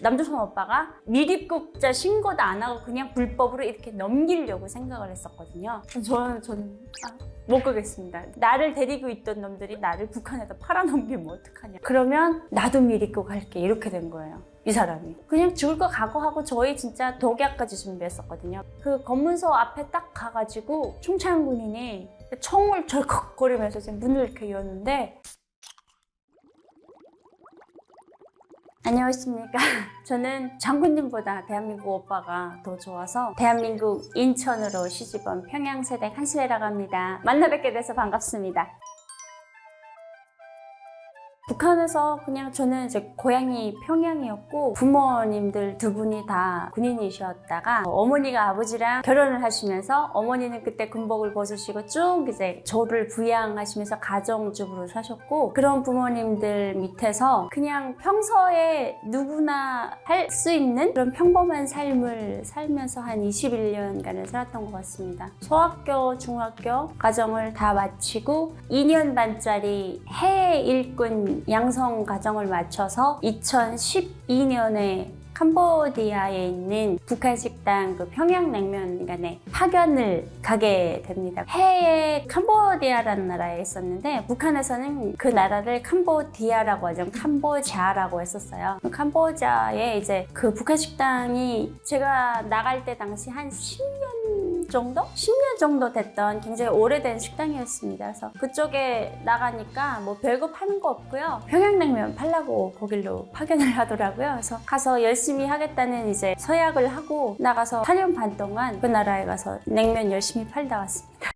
남조선 오빠가 미립국자 신고도 안 하고 그냥 불법으로 이렇게 넘기려고 생각을 했었거든요. 저는 못 가겠습니다. 나를 데리고 있던 놈들이 나를 북한에다 팔아넘기면 어떡하냐. 그러면 나도 미립국 할게. 이렇게 된 거예요. 이 사람이. 그냥 죽을 거 각오하고 저희 진짜 독약까지 준비했었거든요. 그 검문소 앞에 딱 가가지고 충창군인이 총을 절컥거리면서 지금 문을 이렇게 여는데 안녕하십니까. 저는 장군님보다 대한민국 오빠가 더 좋아서 대한민국 인천으로 시집온 평양세대 한수혜라고 합니다. 만나 뵙게 돼서 반갑습니다. 북한에서 그냥 저는 이제 고향이 평양이었고 부모님들 두 분이 다 군인이셨다가 어머니가 아버지랑 결혼을 하시면서 어머니는 그때 군복을 벗으시고 쭉 이제 저를 부양하시면서 가정주부로 사셨고 그런 부모님들 밑에서 그냥 평소에 누구나 할 수 있는 그런 평범한 삶을 살면서 한 21년간을 살았던 것 같습니다. 소학교, 중학교 과정을 다 마치고 2년 반짜리 해외 일꾼 양성 과정을 마쳐서 2012년에 캄보디아에 있는 북한 식당 그 평양냉면관에 파견을 가게 됩니다. 해외 캄보디아라는 나라에 있었는데 북한에서는 그 나라를 캄보디아라고 하죠. 캄보자라고 했었어요. 캄보자에 이제 그 북한 식당이 제가 나갈 때 당시 한 10년 정도? 10년 정도 됐던 굉장히 오래된 식당이었습니다. 그래서 그쪽에 나가니까 뭐 별거 파는 거 없고요. 평양냉면 팔라고 거길로 파견을 하더라고요. 그래서 가서 열심히 하겠다는 이제 서약을 하고 나가서 4년 반 동안 그 나라에 가서 냉면 열심히 팔다 왔습니다.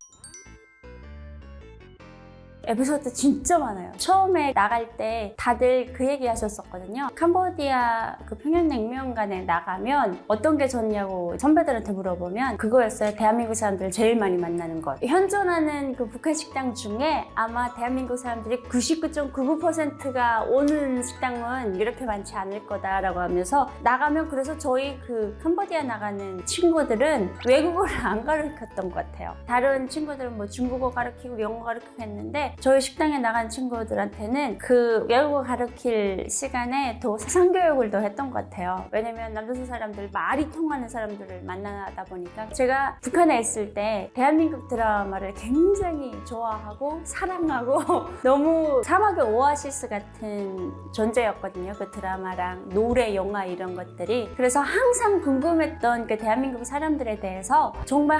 에피소드 진짜 많아요. 처음에 나갈 때 다들 그 얘기 하셨었거든요. 캄보디아 그 평양냉면관에 나가면 어떤 게 좋냐고 선배들한테 물어보면 그거였어요. 대한민국 사람들을 제일 많이 만나는 것. 현존하는 그 북한 식당 중에 아마 대한민국 사람들이 99.99%가 오는 식당은 이렇게 많지 않을 거다라고 하면서 나가면 그래서 저희 그 캄보디아 나가는 친구들은 외국어를 안 가르쳤던 것 같아요. 다른 친구들은 뭐 중국어 가르치고 영어 가르치고 했는데 저희 식당에 나간 친구들한테는 그 외국어 가르칠 시간에 더 사상교육을 더 했던 것 같아요. 왜냐면 남조선 사람들, 말이 통하는 사람들을 만나다 보니까 제가 북한에 있을 때 대한민국 드라마를 굉장히 좋아하고 사랑하고 너무 사막의 오아시스 같은 존재였거든요. 그 드라마랑 노래, 영화 이런 것들이. 그래서 항상 궁금했던 그 대한민국 사람들에 대해서 정말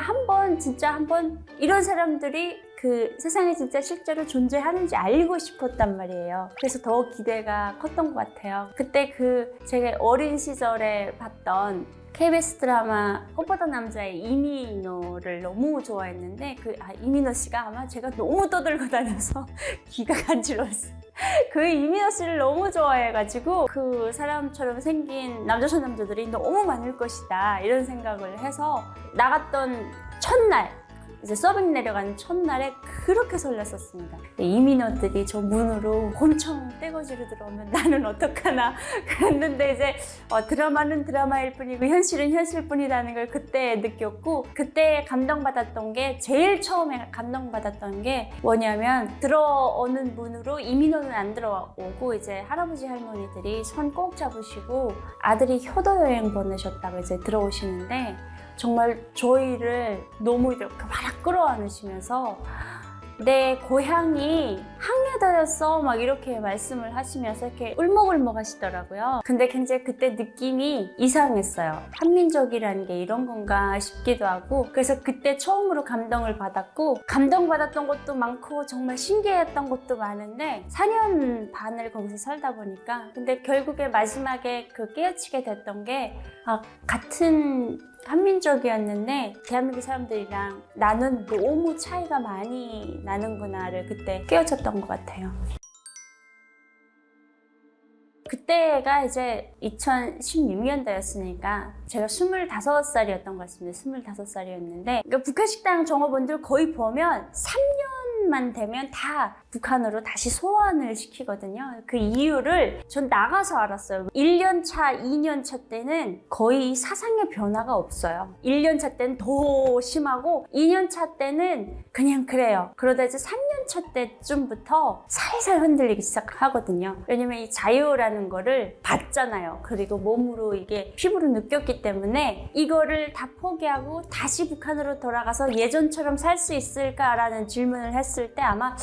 진짜 한 번 이런 사람들이 그 세상에 진짜 실제로 존재하는지 알고 싶었단 말이에요. 그래서 더 기대가 컸던 것 같아요. 그때 제가 어린 시절에 봤던 KBS 드라마 꽃보다 남자의 이민호를 너무 좋아했는데 이민호 씨가 아마 제가 너무 떠들고 다녀서 귀가 간지러웠어요. 그 이민호 씨를 너무 좋아해가지고 그 사람처럼 생긴 남조선 남자들이 너무 많을 것이다 이런 생각을 해서 나갔던 첫날 이제 서빙 내려가는 첫날에 그렇게 설렜었습니다. 이민호들이 저 문으로 엄청 떼거지로 들어오면 나는 어떡하나 그랬는데 이제 드라마는 드라마일 뿐이고 현실은 현실뿐이라는 걸 그때 느꼈고 그때 감동받았던 게 제일 처음에 감동받았던 게 뭐냐면 들어오는 문으로 이민호는 안 들어오고 이제 할아버지 할머니들이 손 꼭 잡으시고 아들이 효도 여행 보내셨다고 이제 들어오시는데 정말 저희를 너무 이렇게 막 끌어안으시면서 내 고향이 항해도였어 막 이렇게 말씀을 하시면서 이렇게 울먹울먹 하시더라고요. 근데 굉장히 그때 느낌이 이상했어요. 한민족이라는 게 이런 건가 싶기도 하고 그래서 그때 처음으로 감동을 받았고 감동받았던 것도 많고 정말 신기했던 것도 많은데 4년 반을 거기서 살다 보니까 근데 결국에 마지막에 깨어치게 됐던 게 같은 한민족이었는데 대한민국 사람들이랑 나는 너무 차이가 많이 나는구나를 그때 깨우쳤던 것 같아요. 그때가 이제 2016년도였으니까 제가 25살이었던 것 같습니다. 25살이었는데 그러니까 북한 식당 종업원들 거의 보면 3년만 되면 다 북한으로 다시 소환을 시키거든요. 그 이유를 전 나가서 알았어요. 1년 차, 2년 차 때는 거의 사상의 변화가 없어요. 1년 차 때는 더 심하고 2년 차 때는 그냥 그래요. 그러다 이제 3년 차 때쯤부터 살살 흔들리기 시작하거든요. 왜냐면 이 자유라는 거를 봤잖아요. 그리고 몸으로 이게 피부로 느꼈기 때문에 이거를 다 포기하고 다시 북한으로 돌아가서 예전처럼 살 수 있을까라는 질문을 했을 때 아마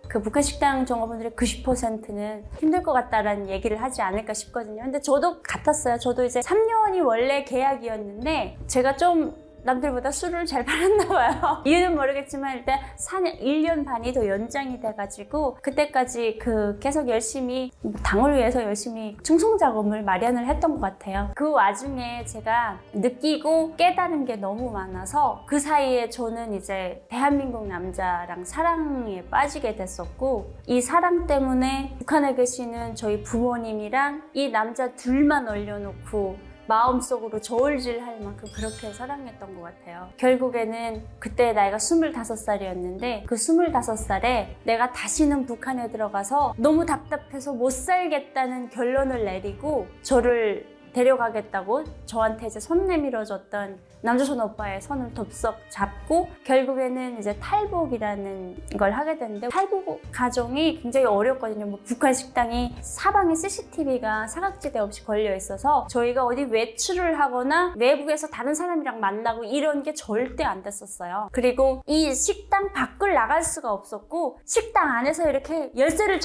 그 북한 식당 종업원들의 90%는 힘들 것 같다라는 얘기를 하지 않을까 싶거든요. 근데 저도 같았어요. 저도 이제 3년이 원래 계약이었는데 제가 좀 남들보다 술을 잘 팔았나 봐요. 이유는 모르겠지만 일단 1년 반이 더 연장이 돼가지고 그때까지 계속 열심히 당을 위해서 열심히 충성자금을 마련을 했던 것 같아요. 그 와중에 제가 느끼고 깨달은 게 너무 많아서 그 사이에 저는 이제 대한민국 남자랑 사랑에 빠지게 됐었고 이 사랑 때문에 북한에 계시는 저희 부모님이랑 이 남자 둘만 올려놓고 마음속으로 저울질할 만큼 그렇게 사랑했던 것 같아요. 결국에는 그때 나이가 25살이었는데 그 25살에 내가 다시는 북한에 들어가서 너무 답답해서 못 살겠다는 결론을 내리고 저를 데려가겠다고 저한테 이제 손 내밀어줬던 남조선 오빠의 손을 덥석 잡고 결국에는 이제 탈북이라는 걸 하게 됐는데 탈북 과정이 굉장히 어렵거든요. 뭐 북한 식당이 사방에 CCTV가 사각지대 없이 걸려 있어서 저희가 어디 외출을 하거나 외국에서 다른 사람이랑 만나고 이런 게 절대 안 됐었어요. 그리고 이 식당 밖을 나갈 수가 없었고 식당 안에서 이렇게 열쇠를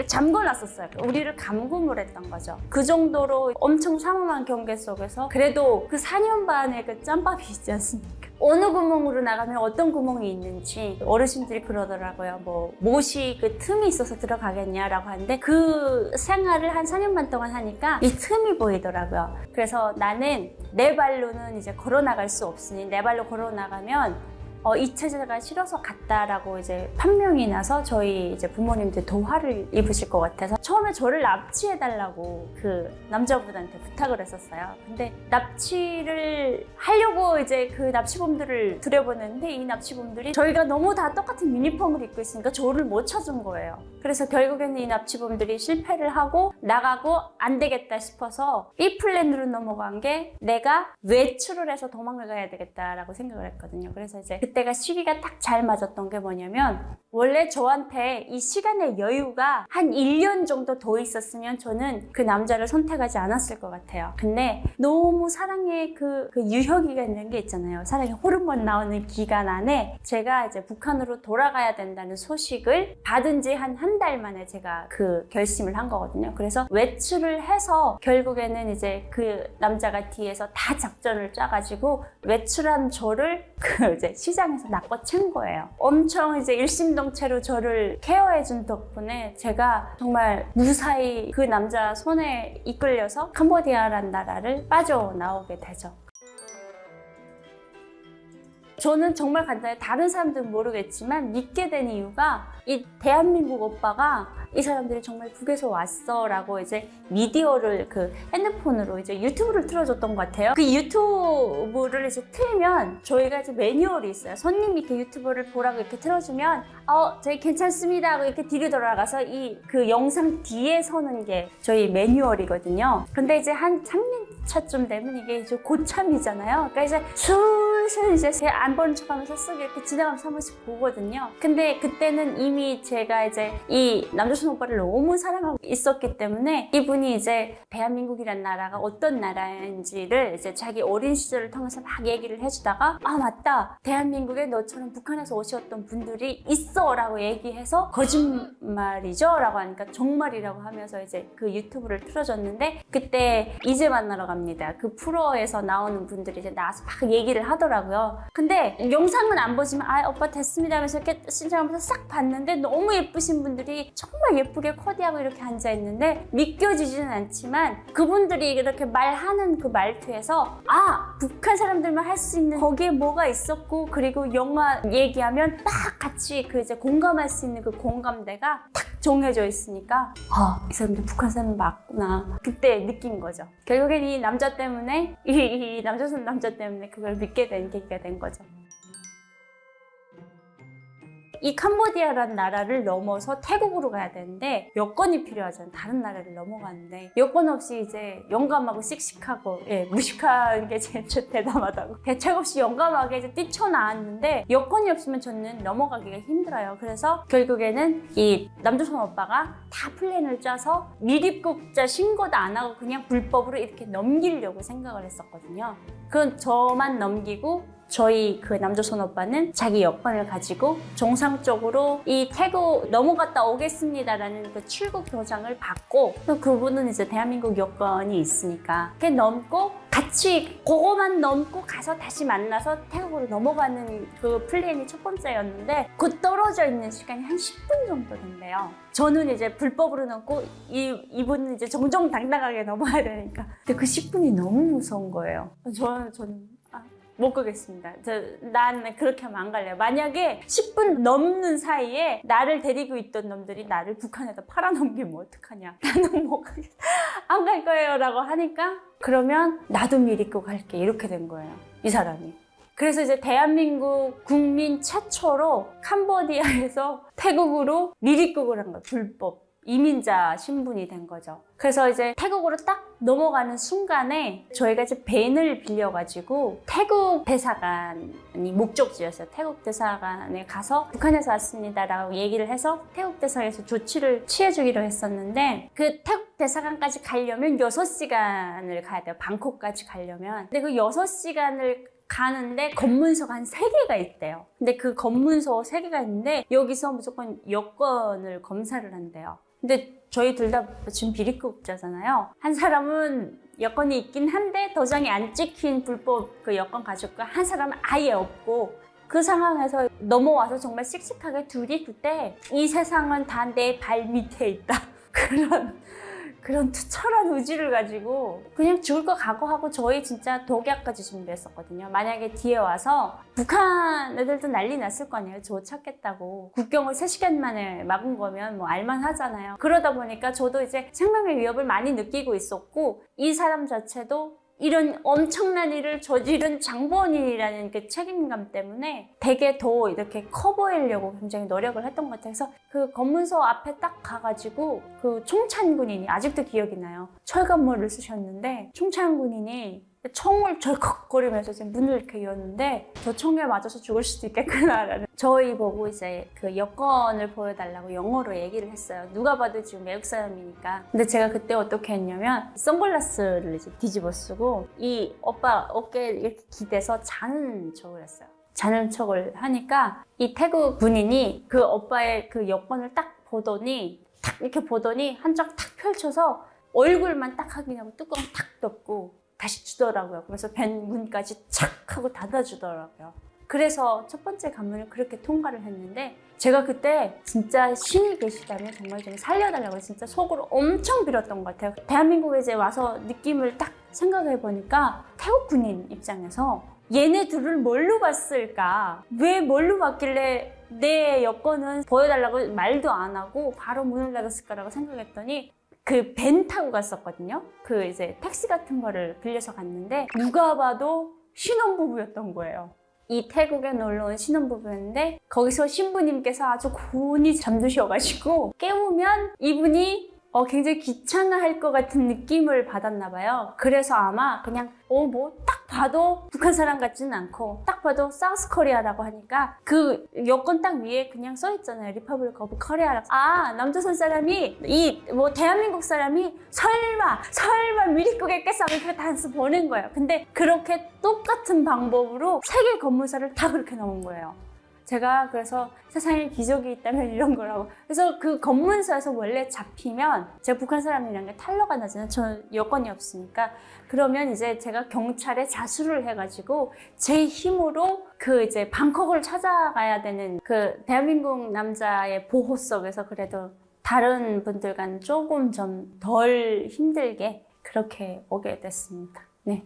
잠궈놨었어요. 우리를 감금을 했던 거죠. 그 정도로 엄청 삼엄한 경계 속에서 그래도 그 4년 반의 그 짬밥이 있지 않습니까? 어느 구멍으로 나가면 어떤 구멍이 있는지 어르신들이 그러더라고요. 뭐 못이 그 틈이 있어서 들어가겠냐라고 하는데 그 생활을 한 4년 반 동안 하니까 이 틈이 보이더라고요. 그래서 나는 내 발로는 이제 걸어 나갈 수 없으니 내 발로 걸어 나가면 이 체제가 싫어서 갔다라고 이제 판명이 나서 저희 이제 부모님들 더 화를 입으실 것 같아서 처음에 저를 납치해달라고 그 남자분한테 부탁을 했었어요. 근데 납치를 하려고 이제 그 납치범들을 들여보냈는데 이 납치범들이 저희가 너무 다 똑같은 유니폼을 입고 있으니까 저를 못 찾은 거예요. 그래서 결국에는 이 납치범들이 실패를 하고 나가고 안 되겠다 싶어서 B 플랜으로 넘어간 게 내가 외출을 해서 도망을 가야 되겠다라고 생각을 했거든요. 그래서 이제 그때가 시기가 딱 잘 맞았던 게 뭐냐면 원래 저한테 이 시간의 여유가 한 1년 정도 더 있었으면 저는 그 남자를 선택하지 않았을 것 같아요. 근데 너무 사랑의 그 유효기가 있는 게 있잖아요. 사랑의 호르몬 나오는 기간 안에 제가 이제 북한으로 돌아가야 된다는 소식을 받은 지 한 달 만에 제가 그 결심을 한 거거든요. 그래서 외출을 해서 결국에는 이제 그 남자가 뒤에서 다 작전을 짜가지고 외출한 저를 그 이제 시장에서 낚아챈 거예요. 엄청 이제 일심동체로 저를 케어해준 덕분에 제가 정말 무사히 그 남자 손에 이끌려서 캄보디아라는 나라를 빠져나오게 되죠. 저는 정말 간단해요. 다른 사람들은 모르겠지만 믿게 된 이유가 이 대한민국 오빠가 이 사람들이 정말 북에서 왔어 라고 이제 미디어를 그 핸드폰으로 이제 유튜브를 틀어줬던 것 같아요. 그 유튜브를 이제 틀면 저희가 이제 매뉴얼이 있어요. 손님이 그 유튜브를 보라고 이렇게 틀어주면 저희 괜찮습니다 하고 이렇게 뒤로 돌아가서 이 그 영상 뒤에 서는 게 저희 매뉴얼이거든요. 근데 이제 한 3년 차쯤 되면 이게 이제 고참이잖아요. 그러니까 이제 슬슬 이제 안 보는 척 하면서 쓱 이렇게 지나가면서 한 번씩 보거든요. 근데 그때는 이미 제가 이제 이 남조선 오빠를 너무 사랑하고 있었기 때문에 이분이 이제 대한민국이란 나라가 어떤 나라인지를 이제 자기 어린 시절을 통해서 막 얘기를 해주다가 맞다. 대한민국에 너처럼 북한에서 오셨던 분들이 있어 라고 얘기해서 거짓말이죠? 라고 하니까 정말이라고 하면서 이제 그 유튜브를 틀어줬는데 그때 이제 만나러 갑니다. 그 프로에서 나오는 분들이 이제 나와서 막 얘기를 하더라고요. 근데 영상은 안 보지만 오빠 됐습니다 하면서 이렇게 신청하면서 싹 봤는데 너무 예쁘신 분들이 정말 예쁘게 코디하고 이렇게 앉아있는데 믿겨지지는 않지만 그분들이 이렇게 말하는 그 말투에서 북한 사람들만 할 수 있는 거기에 뭐가 있었고 그리고 영화 얘기하면 딱 같이 그 이제 공감할 수 있는 그 공감대가 탁 정해져 있으니까 이 사람들 북한 사람 맞구나 그때 느낀 거죠. 결국엔 이 남자 때문에 이 남조선 남자 때문에 그걸 믿게 된 계기가 된 거죠. 이 캄보디아라는 나라를 넘어서 태국으로 가야 되는데 여권이 필요하잖아요. 다른 나라를 넘어가는데 여권 없이 이제 용감하고 씩씩하고 무식한 게 제일 대담하다고 대책 없이 용감하게 이제 뛰쳐나왔는데 여권이 없으면 저는 넘어가기가 힘들어요. 그래서 결국에는 이 남조선 오빠가 다 플랜을 짜서 미립국자 신고도 안 하고 그냥 불법으로 이렇게 넘기려고 생각을 했었거든요. 그건 저만 넘기고 저희 그 남조선 오빠는 자기 여권을 가지고 정상적으로 이 태국 넘어갔다 오겠습니다라는 그 출국 도장을 받고 또 그분은 이제 대한민국 여권이 있으니까 그게 넘고 같이 그거만 넘고 가서 다시 만나서 태국으로 넘어가는 그 플랜이 첫 번째였는데 그 떨어져 있는 시간이 한 10분 정도 된대요. 저는 이제 불법으로 넘고 이분은 이제 정정당당하게 넘어야 되니까 근데 그 10분이 너무 무서운 거예요. 저는 못 가겠습니다. 난 그렇게 하면 안 갈래요. 만약에 10분 넘는 사이에 나를 데리고 있던 놈들이 나를 북한에다 팔아넘기면 어떡하냐. 나는 못 가겠어. 안 갈 거예요. 라고 하니까 그러면 나도 미리고 갈게. 이렇게 된 거예요. 이 사람이. 그래서 이제 대한민국 국민 최초로 캄보디아에서 태국으로 미리국을 한 거예요. 불법. 이민자 신분이 된 거죠. 그래서 이제 태국으로 딱 넘어가는 순간에 저희가 이제 밴을 빌려가지고 태국 대사관이 목적지였어요. 태국 대사관에 가서 북한에서 왔습니다라고 얘기를 해서 태국 대사관에서 조치를 취해주기로 했었는데 그 태국 대사관까지 가려면 6시간을 가야 돼요. 방콕까지 가려면. 근데 그 6시간을 가는데 검문소가 한 3개가 있대요. 근데 그 검문소 3개가 있는데 여기서 무조건 여권을 검사를 한대요. 근데 저희 둘 다 지금 비리국자잖아요. 한 사람은 여권이 있긴 한데 도장이 안 찍힌 불법 그 여권 가졌고 한 사람은 아예 없고 그 상황에서 넘어와서 정말 씩씩하게 둘이 그때 이 세상은 다 내 발 밑에 있다. 그런 투철한 의지를 가지고 그냥 죽을 거 각오하고 저희 진짜 독약까지 준비했었거든요. 만약에 뒤에 와서 북한 애들도 난리 났을 거 아니에요. 저 찾겠다고. 국경을 3시간 만에 막은 거면 뭐 알만하잖아요. 그러다 보니까 저도 이제 생명의 위협을 많이 느끼고 있었고 이 사람 자체도 이런 엄청난 일을 저지른 장본인이라는 그 책임감 때문에 되게 더 이렇게 커 보이려고 굉장히 노력을 했던 것 같아요. 그래서 그 검문소 앞에 딱 가가지고 그 총찬군인이 아직도 기억이 나요. 철갑모를 쓰셨는데 총찬군인이 총을 절컥거리면서 지금 문을 이렇게 여는데 저 총에 맞아서 죽을 수도 있겠구나라는 저희 보고 이제 그 여권을 보여달라고 영어로 얘기를 했어요. 누가 봐도 지금 외국 사람이니까. 근데 제가 그때 어떻게 했냐면 선글라스를 이제 뒤집어 쓰고 이 오빠 어깨에 이렇게 기대서 자는 척을 했어요. 자는 척을 하니까 이 태국 군인이 그 오빠의 그 여권을 딱 보더니 탁 이렇게 보더니 한 장 탁 펼쳐서 얼굴만 딱 확인하고 뚜껑 탁 덮고 다시 주더라고요. 그래서 밴 문까지 착 하고 닫아주더라고요. 그래서 첫 번째 관문을 그렇게 통과를 했는데 제가 그때 진짜 신이 계시다면 정말 좀 살려달라고 진짜 속으로 엄청 빌었던 것 같아요. 대한민국에 이제 와서 느낌을 딱 생각해 보니까 태국 군인 입장에서 얘네 둘을 뭘로 봤을까? 왜 뭘로 봤길래 내 여권은 보여달라고 말도 안 하고 바로 문을 닫았을까라고 생각했더니 그 밴 타고 갔었거든요. 그 이제 택시 같은 거를 빌려서 갔는데 누가 봐도 신혼부부였던 거예요. 이 태국에 놀러 온 신혼부부였는데 거기서 신부님께서 아주 곤히 잠드셔가지고 깨우면 이분이 굉장히 귀찮아할 것 같은 느낌을 받았나 봐요. 그래서 아마 그냥 뭐 딱 봐도 북한 사람 같지는 않고 딱 봐도 사우스 코리아라고 하니까 그 여권 딱 위에 그냥 써있잖아요. 리퍼블릭 오브 코리아라고. 남조선 사람이 뭐 대한민국 사람이 설마 미리국에 깼어 하면 그 단수 보낸 거예요. 근데 그렇게 똑같은 방법으로 3개 검문소를 다 그렇게 넣은 거예요. 제가 그래서 세상에 기적이 있다면 이런 거라고. 그래서 그 검문소에서 원래 잡히면 제가 북한 사람이라는 게 탄로가 나잖아요. 저는 여권이 없으니까. 그러면 이제 제가 경찰에 자수를 해가지고 제 힘으로 그 이제 방콕을 찾아가야 되는 그 대한민국 남자의 보호 속에서 그래도 다른 분들과는 조금 좀 덜 힘들게 그렇게 오게 됐습니다. 네.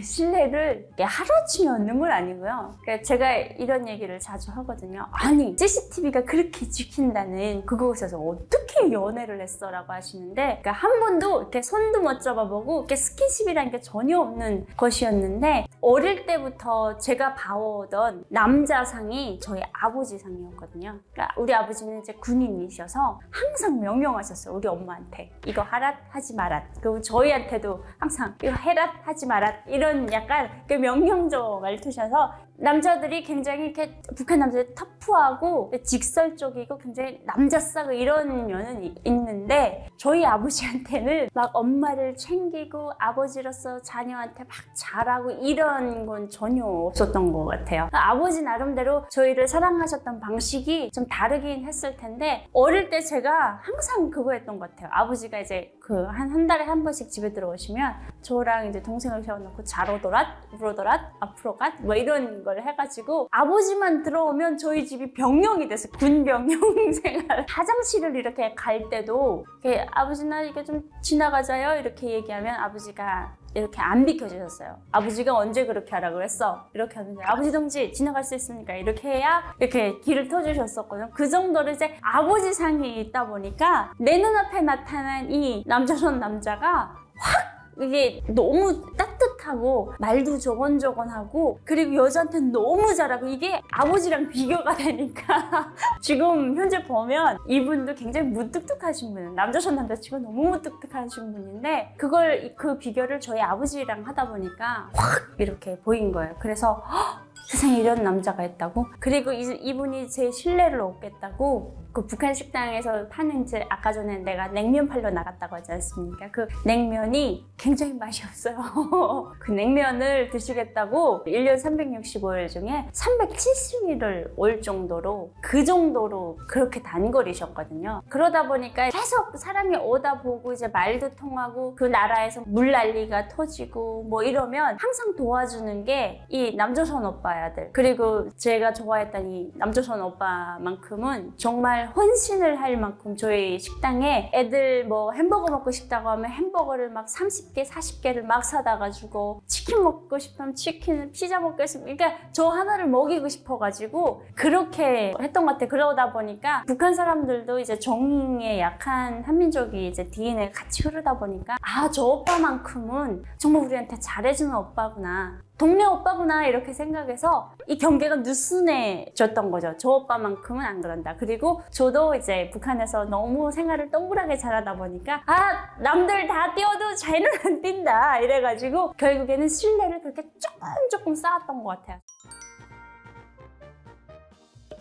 신뢰를 하루아침에 얻는 건 아니고요. 제가 이런 얘기를 자주 하거든요. 아니 CCTV가 그렇게 지킨다는 그곳에서 어떻게 연애를 했어? 라고 하시는데 한 번도 이렇게 손도 못 잡아보고 이렇게 스킨십이라는 게 전혀 없는 것이었는데 어릴 때부터 제가 봐오던 남자상이 저희 아버지 상이었거든요. 그러니까 우리 아버지는 이제 군인이셔서 항상 명령하셨어요. 우리 엄마한테. 이거 하라 하지 마라. 그리고 저희한테도 항상 이거 해라 하지 마라. 이런 약간 그 명령조 말투셔서 남자들이 굉장히 이렇게 북한 남자들이 터프하고 직설적이고 굉장히 남자싸고 이런 면은 있는데 저희 아버지한테는 막 엄마를 챙기고 아버지로서 자녀한테 막 잘하고 이런 건 전혀 없었던 것 같아요. 아버지 나름대로 저희를 사랑하셨던 방식이 좀 다르긴 했을 텐데 어릴 때 제가 항상 그거 했던 것 같아요. 아버지가 이제 그 한 달에 한 번씩 집에 들어오시면 저랑 이제 동생을 세워놓고 잘 오더라, 울어더라, 앞으로 가 뭐 이런 걸 해가지고 아버지만 들어오면 저희 집이 병영이 됐어요. 군병영 생활. 화장실을 이렇게 갈 때도 이렇게 아버지 나 이게 좀 지나가자요 이렇게 얘기하면 아버지가 이렇게 안 비켜주셨어요. 아버지가 언제 그렇게 하라고 했어? 이렇게 하는데 아버지 동지 지나갈 수 있습니까? 이렇게 해야 이렇게 길을 터주셨었거든요. 그 정도로 이제 아버지 상이 있다 보니까 내 눈앞에 나타난 이 남자선 남자가 확 이게 너무 따뜻하고 말도 저건저건하고 그리고 여자한테는 너무 잘하고 이게 아버지랑 비교가 되니까 지금 현재 보면 이분도 굉장히 무뚝뚝하신 분은 남자선 남자치고 너무 무뚝뚝하신 분인데 그걸 그 비교를 저희 아버지랑 하다 보니까 확 이렇게 보인 거예요. 그래서 세상에 이런 남자가 있다고? 그리고 이분이 제 신뢰를 얻겠다고 그 북한 식당에서 파는 아까 전에 내가 냉면 팔러 나갔다고 하지 않습니까? 그 냉면이 굉장히 맛이 없어요. 그 냉면을 드시겠다고 1년 365일 중에 370일을 올 정도로 그 정도로 그렇게 단거리셨거든요. 그러다 보니까 계속 사람이 오다 보고 이제 말도 통하고 그 나라에서 물난리가 터지고 뭐 이러면 항상 도와주는 게 이 남조선 오빠야들. 그리고 제가 좋아했던 이 남조선 오빠만큼은 정말 헌신을 할 만큼 저희 식당에 애들 뭐 햄버거 먹고 싶다고 하면 햄버거를 막 30개, 40개를 막 사다가 주고 치킨 먹고 싶으면 치킨을 피자 먹고 싶으면 그러니까 저 하나를 먹이고 싶어가지고 그렇게 했던 것 같아요. 그러다 보니까 북한 사람들도 이제 정에 약한 한민족이 이제 DNA가 같이 흐르다 보니까 아, 저 오빠만큼은 정말 우리한테 잘해주는 오빠구나. 동네 오빠구나 이렇게 생각해서 이 경계가 느슨해졌던 거죠. 저 오빠만큼은 안 그런다. 그리고 저도 이제 북한에서 너무 생활을 동그랗게 잘하다 보니까 아, 남들 다 뛰어도 쟤는 안 뛴다 이래가지고 결국에는 신뢰를 그렇게 조금 쌓았던 것 같아요.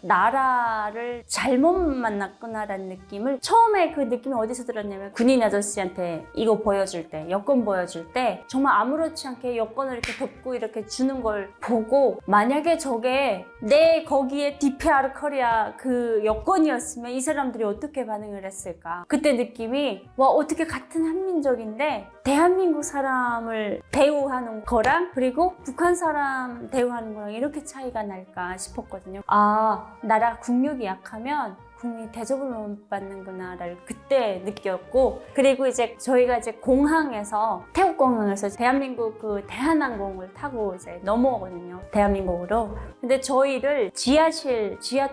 나라를 잘못 만났구나라는 느낌을 처음에 그 느낌이 어디서 들었냐면 군인 아저씨한테 이거 보여줄 때 여권 보여줄 때 정말 아무렇지 않게 여권을 이렇게 덮고 이렇게 주는 걸 보고 만약에 저게 내 거기에 DPR 코리아 그 여권이었으면 이 사람들이 어떻게 반응을 했을까. 그때 느낌이 와, 어떻게 같은 한민족인데 대한민국 사람을 대우하는 거랑 그리고 북한 사람 대우하는 거랑 이렇게 차이가 날까 싶었거든요. 아, 나라 국력이 약하면 국민이 대접을 못 받는구나를 그때 느꼈고 그리고 이제 저희가 이제 공항에서 태국공항에서 대한민국 그 대한항공을 타고 이제 넘어오거든요. 대한민국으로. 근데 저희를 지하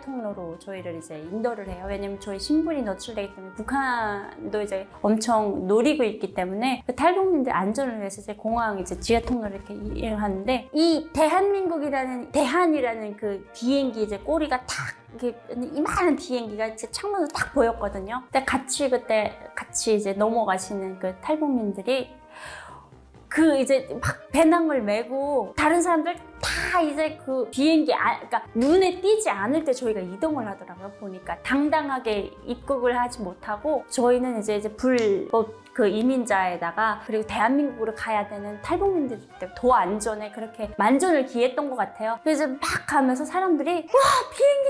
통로로 저희를 이제 인도를 해요. 왜냐면 저희 신분이 노출되기 때문에 북한도 이제 엄청 노리고 있기 때문에 그 탈북민들 안전을 위해서 이제 공항 이제 지하 통로를 이렇게 이용을 하는데 이 대한이라는 그 비행기 이제 꼬리가 탁 이렇게 이만한 비행기가 이제 창문으로 딱 보였거든요. 근데 같이 이제 넘어가시는 그 탈북민들이 그 이제 막 배낭을 메고 다른 사람들 다 이제 그 비행기 그러니까 눈에 띄지 않을 때 저희가 이동을 하더라고요. 보니까 당당하게 입국을 하지 못하고 저희는 이제 불법 그 이민자에다가 그리고 대한민국으로 가야 되는 탈북민들이기 때문에 더 안전에 그렇게 만전을 기했던 것 같아요. 그래서 막 가면서 사람들이 와, 비행기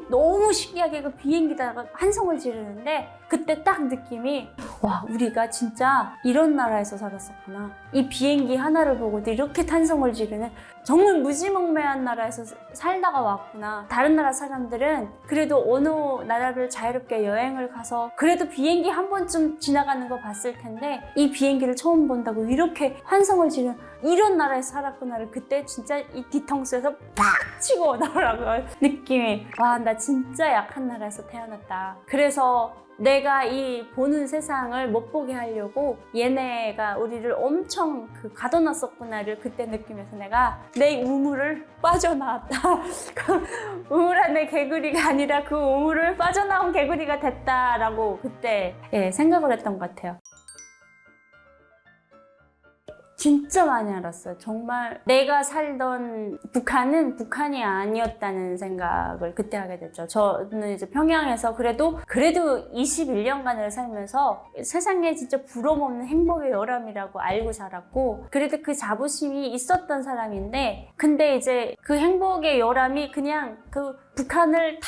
너무 신기하게 그 비행기다가 환성을 지르는데 그때 딱 느낌이 와, 우리가 진짜 이런 나라에서 살았었구나. 이 비행기 하나를 보고도 이렇게 탄성을 지르는 정말 무지몽매한 나라에서 살다가 왔구나. 다른 나라 사람들은 그래도 어느 나라를 자유롭게 여행을 가서 그래도 비행기 한 번쯤 지나가는 거 봤을 텐데 이 비행기를 처음 본다고 이렇게 환성을 지르는 이런 나라에서 살았구나를 그때 진짜 이 뒤통수에서 팍 치고 오더라고요. 느낌이. 와, 나 진짜 약한 나라에서 태어났다. 그래서 내가 이 보는 세상을 못 보게 하려고 얘네가 우리를 엄청 가둬놨었구나를 그때 느끼면서 내가 내 우물을 빠져나왔다. 그 우물 안에 개구리가 아니라 그 우물을 빠져나온 개구리가 됐다라고 그때 생각을 했던 것 같아요. 진짜 많이 알았어요. 정말 내가 살던 북한은 북한이 아니었다는 생각을 그때 하게 됐죠. 저는 이제 평양에서 그래도 21년간을 살면서 세상에 진짜 부러움없는 행복의 요람이라고 알고 자랐고, 그래도 그 자부심이 있었던 사람인데, 근데 이제 그 행복의 요람이 그냥 그 북한을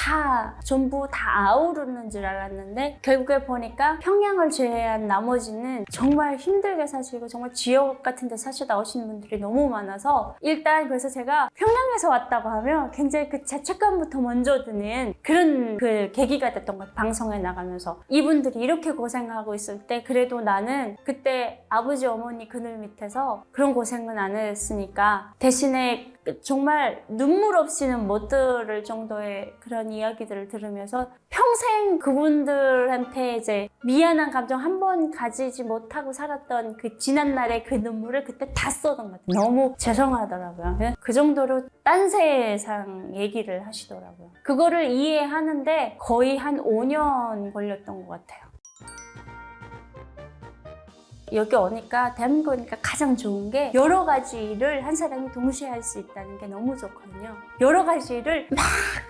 전부 다 아우르는 줄 알았는데, 결국에 보니까 평양을 제외한 나머지는 정말 힘들게 사시고 정말 지역 같은 데 사시다 오시는 분들이 너무 많아서, 일단 그래서 제가 평양에서 왔다고 하면 굉장히 그 죄책감부터 먼저 드는 그런 그 계기가 됐던 것 같아요. 방송에 나가면서 이분들이 이렇게 고생하고 있을 때 그래도 나는 그때 아버지 어머니 그늘 밑에서 그런 고생은 안 했으니까 대신에 정말 눈물 없이는 못 들을 정도의 그런 이야기들을 들으면서 평생 그분들한테 이제 미안한 감정 한 번 가지지 못하고 살았던 그 지난날의 그 눈물을 그때 다 쏟은 것 같아요. 너무 죄송하더라고요. 그 정도로 딴 세상 얘기를 하시더라고요. 그거를 이해하는데 거의 한 5년 걸렸던 것 같아요. 여기 오니까, 대한민국 오니까 가장 좋은 게 여러 가지 일을 한 사람이 동시에 할 수 있다는 게 너무 좋거든요. 여러 가지 일을 막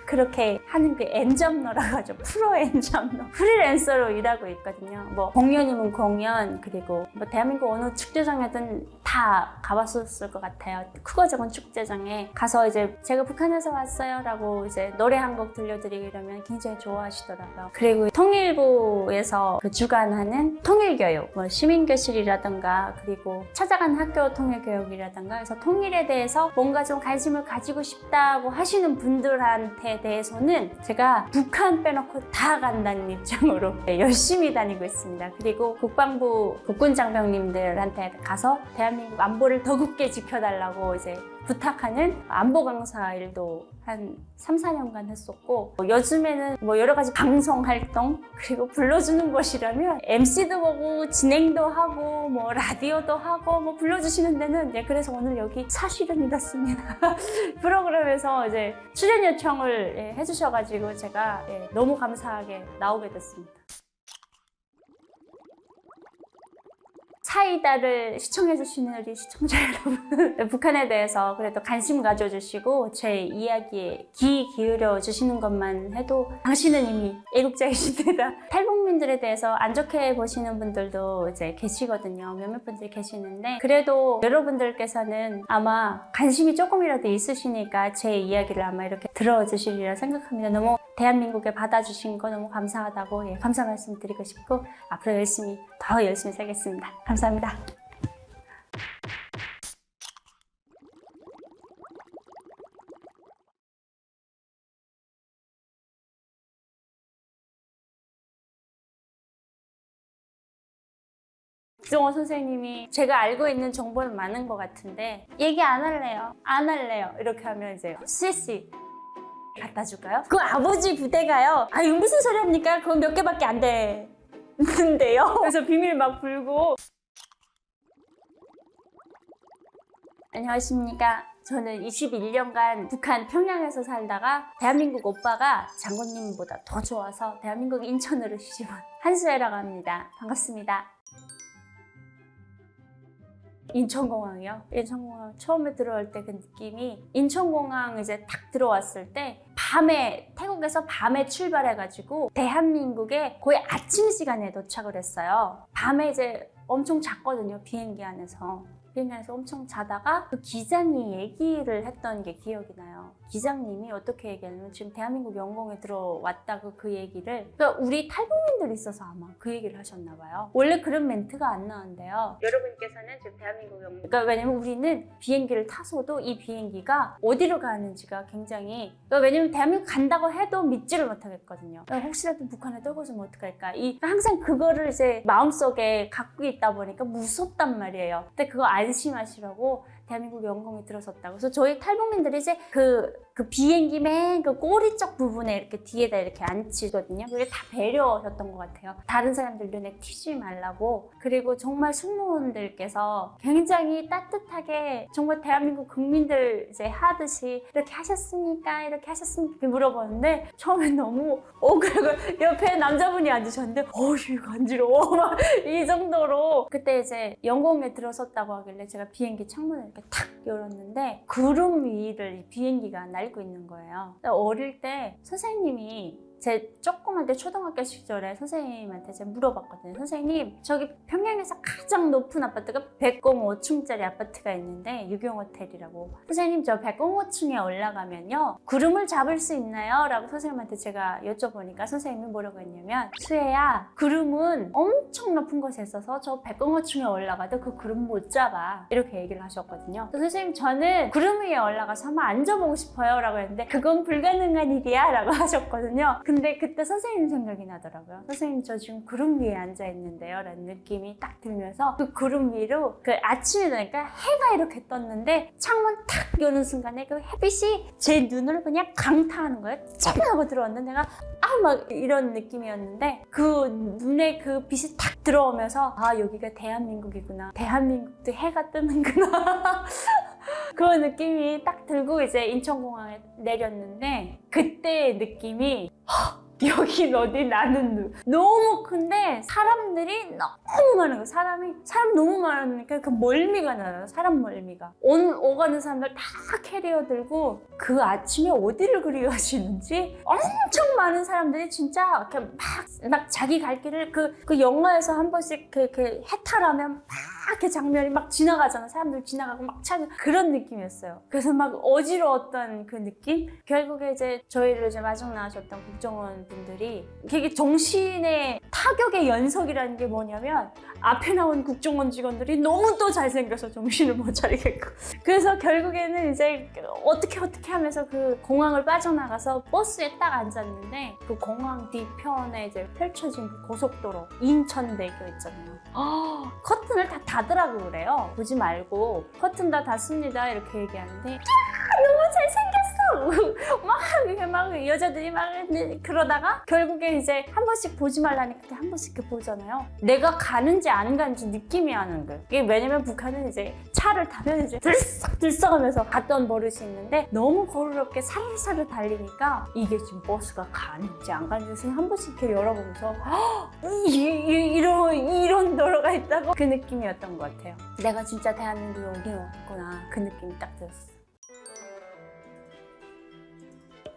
그렇게 하는 그 엔잡러라고 하죠. 프로 엔잡러. 프리랜서로 일하고 있거든요. 뭐 공연이면 공연, 그리고 뭐 대한민국 어느 축제장이든 다 가봤었을 것 같아요. 크고 작은 축제장에 가서 이제 제가 북한에서 왔어요 라고 이제 노래 한 곡 들려드리고 이러면 굉장히 좋아하시더라고요. 그리고 통일부에서 그 주관하는 통일교육, 뭐 시민교실이라든가 그리고 찾아간 학교 통일교육이라든가 해서 통일에 대해서 뭔가 좀 관심을 가지고 싶다고 하시는 분들한테 대해서는 제가 북한 빼놓고 다 간다는 입장으로 열심히 다니고 있습니다. 그리고 국방부 국군장병님들한테 가서 대한민국 안보를 더 굳게 지켜달라고 이제 부탁하는 안보 강사 일도 한 3, 4년간 했었고, 요즘에는 뭐 여러 가지 방송 활동, 그리고 불러주는 곳이라면 MC도 보고 진행도 하고 뭐 라디오도 하고 뭐 불러주시는 데는 그래서 오늘 여기 사실은 이렇습니다. 프로그램에서 이제 출연 요청을 해주셔가지고 제가 너무 감사하게 나오게 됐습니다. 사이다를 시청해주시는 우리 시청자 여러분, 북한에 대해서 그래도 관심 가져주시고 제 이야기에 귀 기울여 주시는 것만 해도 당신은 이미 애국자이십니다. 탈북민들에 대해서 안 좋게 보시는 분들도 이제 계시거든요. 몇몇 분들이 계시는데, 그래도 여러분들께서는 아마 관심이 조금이라도 있으시니까 제 이야기를 아마 이렇게 들어주시리라 생각합니다. 너무 대한민국에 받아주신 거 너무 감사하다고 감사 말씀 드리고 싶고, 앞으로 더 열심히 살겠습니다. 감사합니다. 박정호 선생님이 제가 알고 있는 정보는 많은 것 같은데 얘기 안 할래요 이렇게 하면 이제 CC 갖다 줄까요? 그 아버지 부대가요. 아유 무슨 소리 합니까? 그건 몇 개밖에 안 되는데요. 그래서 비밀 막 불고. 안녕하십니까. 저는 21년간 북한 평양에서 살다가 대한민국 오빠가 장군님보다 더 좋아서 대한민국 인천으로 시집온 한수혜라고 합니다. 반갑습니다. 인천공항이요? 인천공항 처음에 들어올 때 그 느낌이, 인천공항 이제 딱 들어왔을 때 밤에, 태국에서 밤에 출발해가지고 대한민국에 거의 아침 시간에 도착을 했어요. 밤에 이제 엄청 잤거든요, 비행기 안에서 엄청 자다가 그 기장이 얘기를 했던 게 기억이 나요. 기장님이 어떻게 얘기하냐면, 지금 대한민국 영공에 들어왔다고 그 얘기를, 그러니까 우리 탈북민들이 있어서 아마 그 얘기를 하셨나 봐요. 원래 그런 멘트가 안 나온대요. 여러분께서는 지금 대한민국 영공, 그러니까 왜냐면 우리는 비행기를 타서도 이 비행기가 어디로 가는지가 굉장히, 그러니까 왜냐면 대한민국 간다고 해도 믿지를 못하겠거든요. 그러니까 혹시라도 북한에 떨궈지면 어떡할까, 항상 그거를 이제 마음속에 갖고 있다 보니까 무섭단 말이에요. 근데 그거 안심하시라고 대한민국 영공에 들어섰다고. 그래서 저희 탈북민들이 이제 그 비행기 맨 그 꼬리 쪽 부분에 이렇게 뒤에다 이렇게 앉히거든요. 그게 다 배려였던 것 같아요. 다른 사람들 눈에 튀지 말라고. 그리고 정말 승무원들께서 굉장히 따뜻하게 정말 대한민국 국민들 이제 하듯이 이렇게 하셨습니까? 이렇게 하셨습니까? 이렇게 물어보는데 처음에 너무 그리고 옆에 남자분이 앉으셨는데 이거 간지러워 막 이 정도로. 그때 이제 영공에 들어섰다고 하길래 제가 비행기 창문을 이렇게 탁 열었는데 구름 위를 이 비행기가 날고 있는 거예요. 어릴 때 선생님이 제 조그만 때 초등학교 시절에 선생님한테 제가 물어봤거든요. 선생님, 저기 평양에서 가장 높은 아파트가 105층짜리 아파트가 있는데 유경호텔이라고. 선생님, 저 105층에 올라가면요 구름을 잡을 수 있나요? 라고 선생님한테 제가 여쭤보니까 선생님이 뭐라고 했냐면, 수혜야, 구름은 엄청 높은 곳에 있어서 저 105층에 올라가도 그 구름 못 잡아. 이렇게 얘기를 하셨거든요. 선생님, 저는 구름 위에 올라가서 한번 앉아보고 싶어요 라고 했는데 그건 불가능한 일이야 라고 하셨거든요. 근데 그때 선생님 생각이 나더라고요. 선생님, 저 지금 구름 위에 앉아있는데요 라는 느낌이 딱 들면서 그 구름 위로 그 아침이 되니까 해가 이렇게 떴는데 창문 탁 여는 순간에 그 햇빛이 제 눈을 그냥 강타하는 거예요. 쨍 하고 들어왔는데 내가 막 이런 느낌이었는데 그 눈에 그 빛이 탁 들어오면서 여기가 대한민국이구나. 대한민국도 해가 뜨는구나. 그 느낌이 딱 들고 이제 인천공항에 내렸는데 그때의 느낌이 여긴 어디 나는 너무 큰데 사람들이 너무 많은 거예요. 사람 너무 많으니까 그 멀미가 나요. 사람 멀미가. 오가는 사람들 다 캐리어 들고 그 아침에 어디를 그리 가시는지 엄청 많은 사람들이 진짜 이렇게 막 자기 갈 길을 그 영화에서 한 번씩 그 해탈하면 막 이렇게 장면이 막 지나가잖아. 사람들 지나가고 막 찾는 그런 느낌이었어요. 그래서 막 어지러웠던 그 느낌? 결국에 이제 저희를 이제 마중 나와줬던 국정원 분들이 되게 정신의 타격의 연속이라는 게 뭐냐면 앞에 나온 국정원 직원들이 너무 또 잘생겨서 정신을 못 차리겠고 그래서 결국에는 이제 어떻게 하면서 그 공항을 빠져나가서 버스에 딱 앉았는데 그 공항 뒤편에 이제 펼쳐진 그 고속도로 인천대교 있잖아요. 커튼을 다 닫으라고 그래요. 보지 말고 커튼 다 닫습니다 이렇게 얘기하는데 너무 잘생겼어 막 여자들이 막 그러다가 결국에 이제 한 번씩 보지 말라니까 한 번씩 이렇게 보잖아요. 내가 가는지 안 가는지 느낌이 하는 거예요. 이게 왜냐면 북한은 이제 차를 타면 이제 들썩하면서 갔던 버릇이 있는데 너무 고루럽게 사르르 달리니까 이게 지금 버스가 가는지 안 가는지 한 번씩 이렇게 열어보면서 이런 도로가 있다고 그 느낌이었던 것 같아요. 내가 진짜 대한민국에 오긴 왔구나 그 느낌이 딱 들었어요.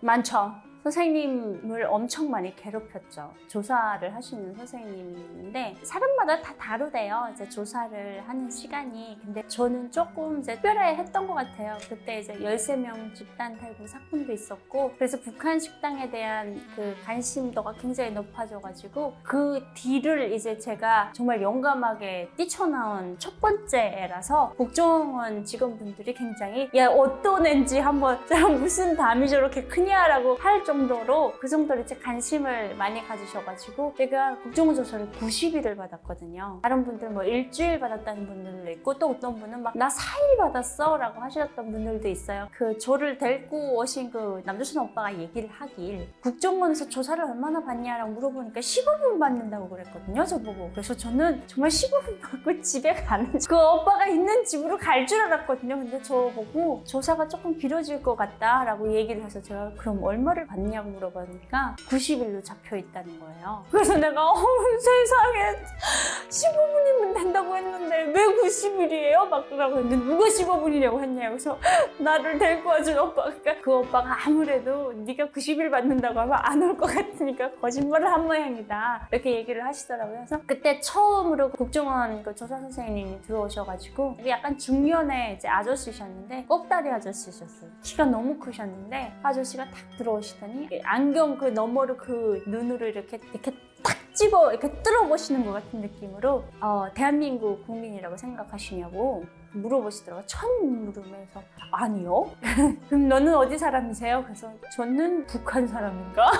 많죠. 선생님을 엄청 많이 괴롭혔죠. 조사를 하시는 선생님인데 사람마다 다 다르대요. 이제 조사를 하는 시간이. 근데 저는 조금 이제 특별해 했던 것 같아요. 그때 이제 13명 집단 탈북 사건도 있었고 그래서 북한 식당에 대한 그 관심도가 굉장히 높아져가지고 그 뒤를 이제 제가 정말 용감하게 뛰쳐나온 첫 번째라서 국정원 직원분들이 굉장히 야 어떤 앤지 한번 무슨 담이 저렇게 크냐라고 할 정도로 그 정도로 이제 관심을 많이 가지셔가지고 제가 국정원 조사를 90일을 받았거든요. 다른 분들 뭐 일주일 받았다는 분들도 있고 또 어떤 분은 막 나 4일 받았어 라고 하셨던 분들도 있어요. 그 저를 데리고 오신 그 남조선 오빠가 얘기를 하길 국정원에서 조사를 얼마나 받냐라고 물어보니까 15분 받는다고 그랬거든요. 저보고. 그래서 저는 정말 15분 받고 집에 가는 그 오빠가 있는 집으로 갈 줄 알았거든요. 근데 저보고 조사가 조금 길어질 것 같다 라고 얘기를 해서 제가 그럼 얼마를 받냐고 물어보니까 90일로 잡혀 있다는 거예요. 그래서 내가 세상에 15분이면 된다고 했는데 왜 90일이에요? 막 그러고 했는데 누가 15분이냐고 했냐고. 그래서 나를 데리고 와준 오빠가 그 오빠가 아무래도 네가 90일 받는다고 하면 안 올 것 같으니까 거짓말을 한 모양이다 이렇게 얘기를 하시더라고요. 그래서 그때 처음으로 국정원 그 조사 선생님이 들어오셔가지고 약간 중년의 이제 아저씨셨는데 꼭다리 아저씨셨어요. 키가 너무 크셨는데 아저씨가 탁 들어오시더니 안경 그 너머로 그 눈으로 이렇게 딱 집어 이렇게 뚫어보시는 것 같은 느낌으로 대한민국 국민이라고 생각하시냐고 물어보시더라고요. 첫 물음에서 아니요? 그럼 너는 어디 사람이세요? 그래서 저는 북한 사람인가?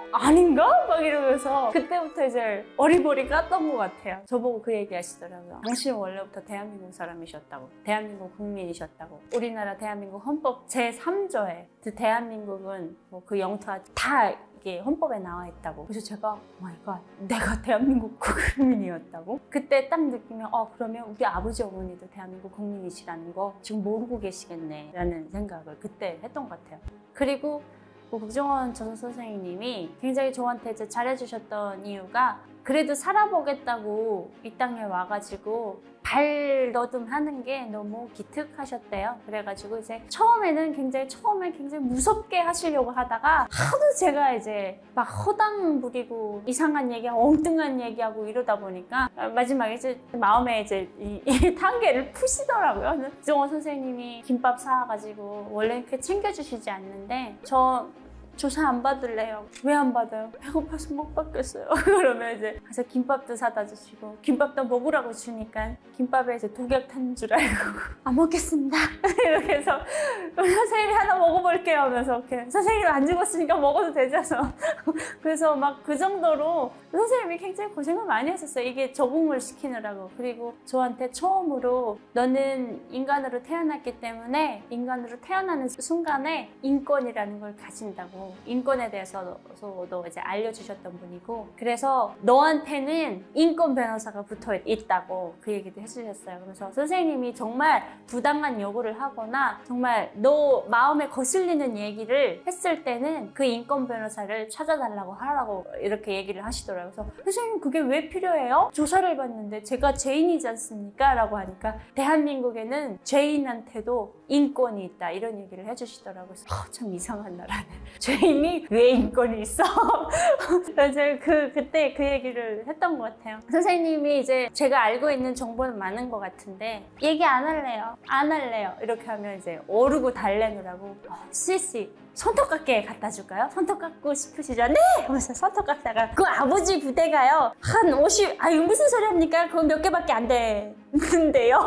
아닌가? 막 이러면서 그때부터 이제 어리버리 깠던 것 같아요. 저보고 그 얘기 하시더라고요. 당신은 원래부터 대한민국 사람이셨다고, 대한민국 국민이셨다고. 우리나라 대한민국 헌법 제3조에 그 대한민국은 뭐 그 영토가 다 이게 헌법에 나와 있다고. 그래서 제가 마이 갓, 내가 대한민국 국민이었다고? 그때 딱 느끼면 그러면 우리 아버지 어머니도 대한민국 국민이시라는 거 지금 모르고 계시겠네 라는 생각을 그때 했던 것 같아요. 그리고 국정원 전선 선생님이 굉장히 저한테 이제 잘해주셨던 이유가 그래도 살아보겠다고 이 땅에 와가지고 발너듬하는 게 너무 기특하셨대요. 그래가지고 이제 처음에 굉장히 무섭게 하시려고 하다가 하도 제가 이제 막 허당 부리고 이상한 얘기하고 엉뚱한 얘기하고 이러다 보니까 마지막에 이제 마음에 이제 이 단계를 푸시더라고요. 국정원 선생님이 김밥 사와가지고 원래 이렇게 챙겨주시지 않는데 저 조사 안 받을래요. 왜 안 받아요? 배고파서 못 받겠어요. 그러면 이제 가서 김밥도 사다 주시고 김밥도 먹으라고 주니까 김밥에 이제 독약 탄 줄 알고 안 먹겠습니다. 이렇게 해서 선생님이 하나 먹어볼게요 하면서 이렇게 선생님 안 죽었으니까 먹어도 되잖아. 그래서 막 그 정도로 선생님이 굉장히 고생을 많이 하셨어요. 이게 적응을 시키느라고. 그리고 저한테 처음으로 너는 인간으로 태어났기 때문에 인간으로 태어나는 순간에 인권이라는 걸 가진다고. 인권에 대해서도 이제 알려주셨던 분이고 그래서 너한테는 인권 변호사가 붙어 있다고 그 얘기도 해주셨어요. 그래서 선생님이 정말 부당한 요구를 하거나 정말 너 마음에 거슬리는 얘기를 했을 때는 그 인권 변호사를 찾아달라고 하라고 이렇게 얘기를 하시더라고요. 그래서 선생님 그게 왜 필요해요? 조사를 받는데 제가 죄인이지 않습니까? 라고 하니까 대한민국에는 죄인한테도 인권이 있다 이런 얘기를 해주시더라고요. 참 이상한 나라네. 죄인이 왜 인권이 있어? 제가 그때 그 얘기를 했던 것 같아요. 선생님이 이제 제가 알고 있는 정보는 많은 것 같은데 얘기 안 할래요 이렇게 하면 이제 오르고 달래느라고 씨씨 손톱깎이 갖다 줄까요? 손톱 깎고 싶으시죠? 네! 하면서 손톱 깎다가 그 아버지 부대가요 한 50, 이거 무슨 소리 합니까? 그거 몇 개밖에 안 되는데요.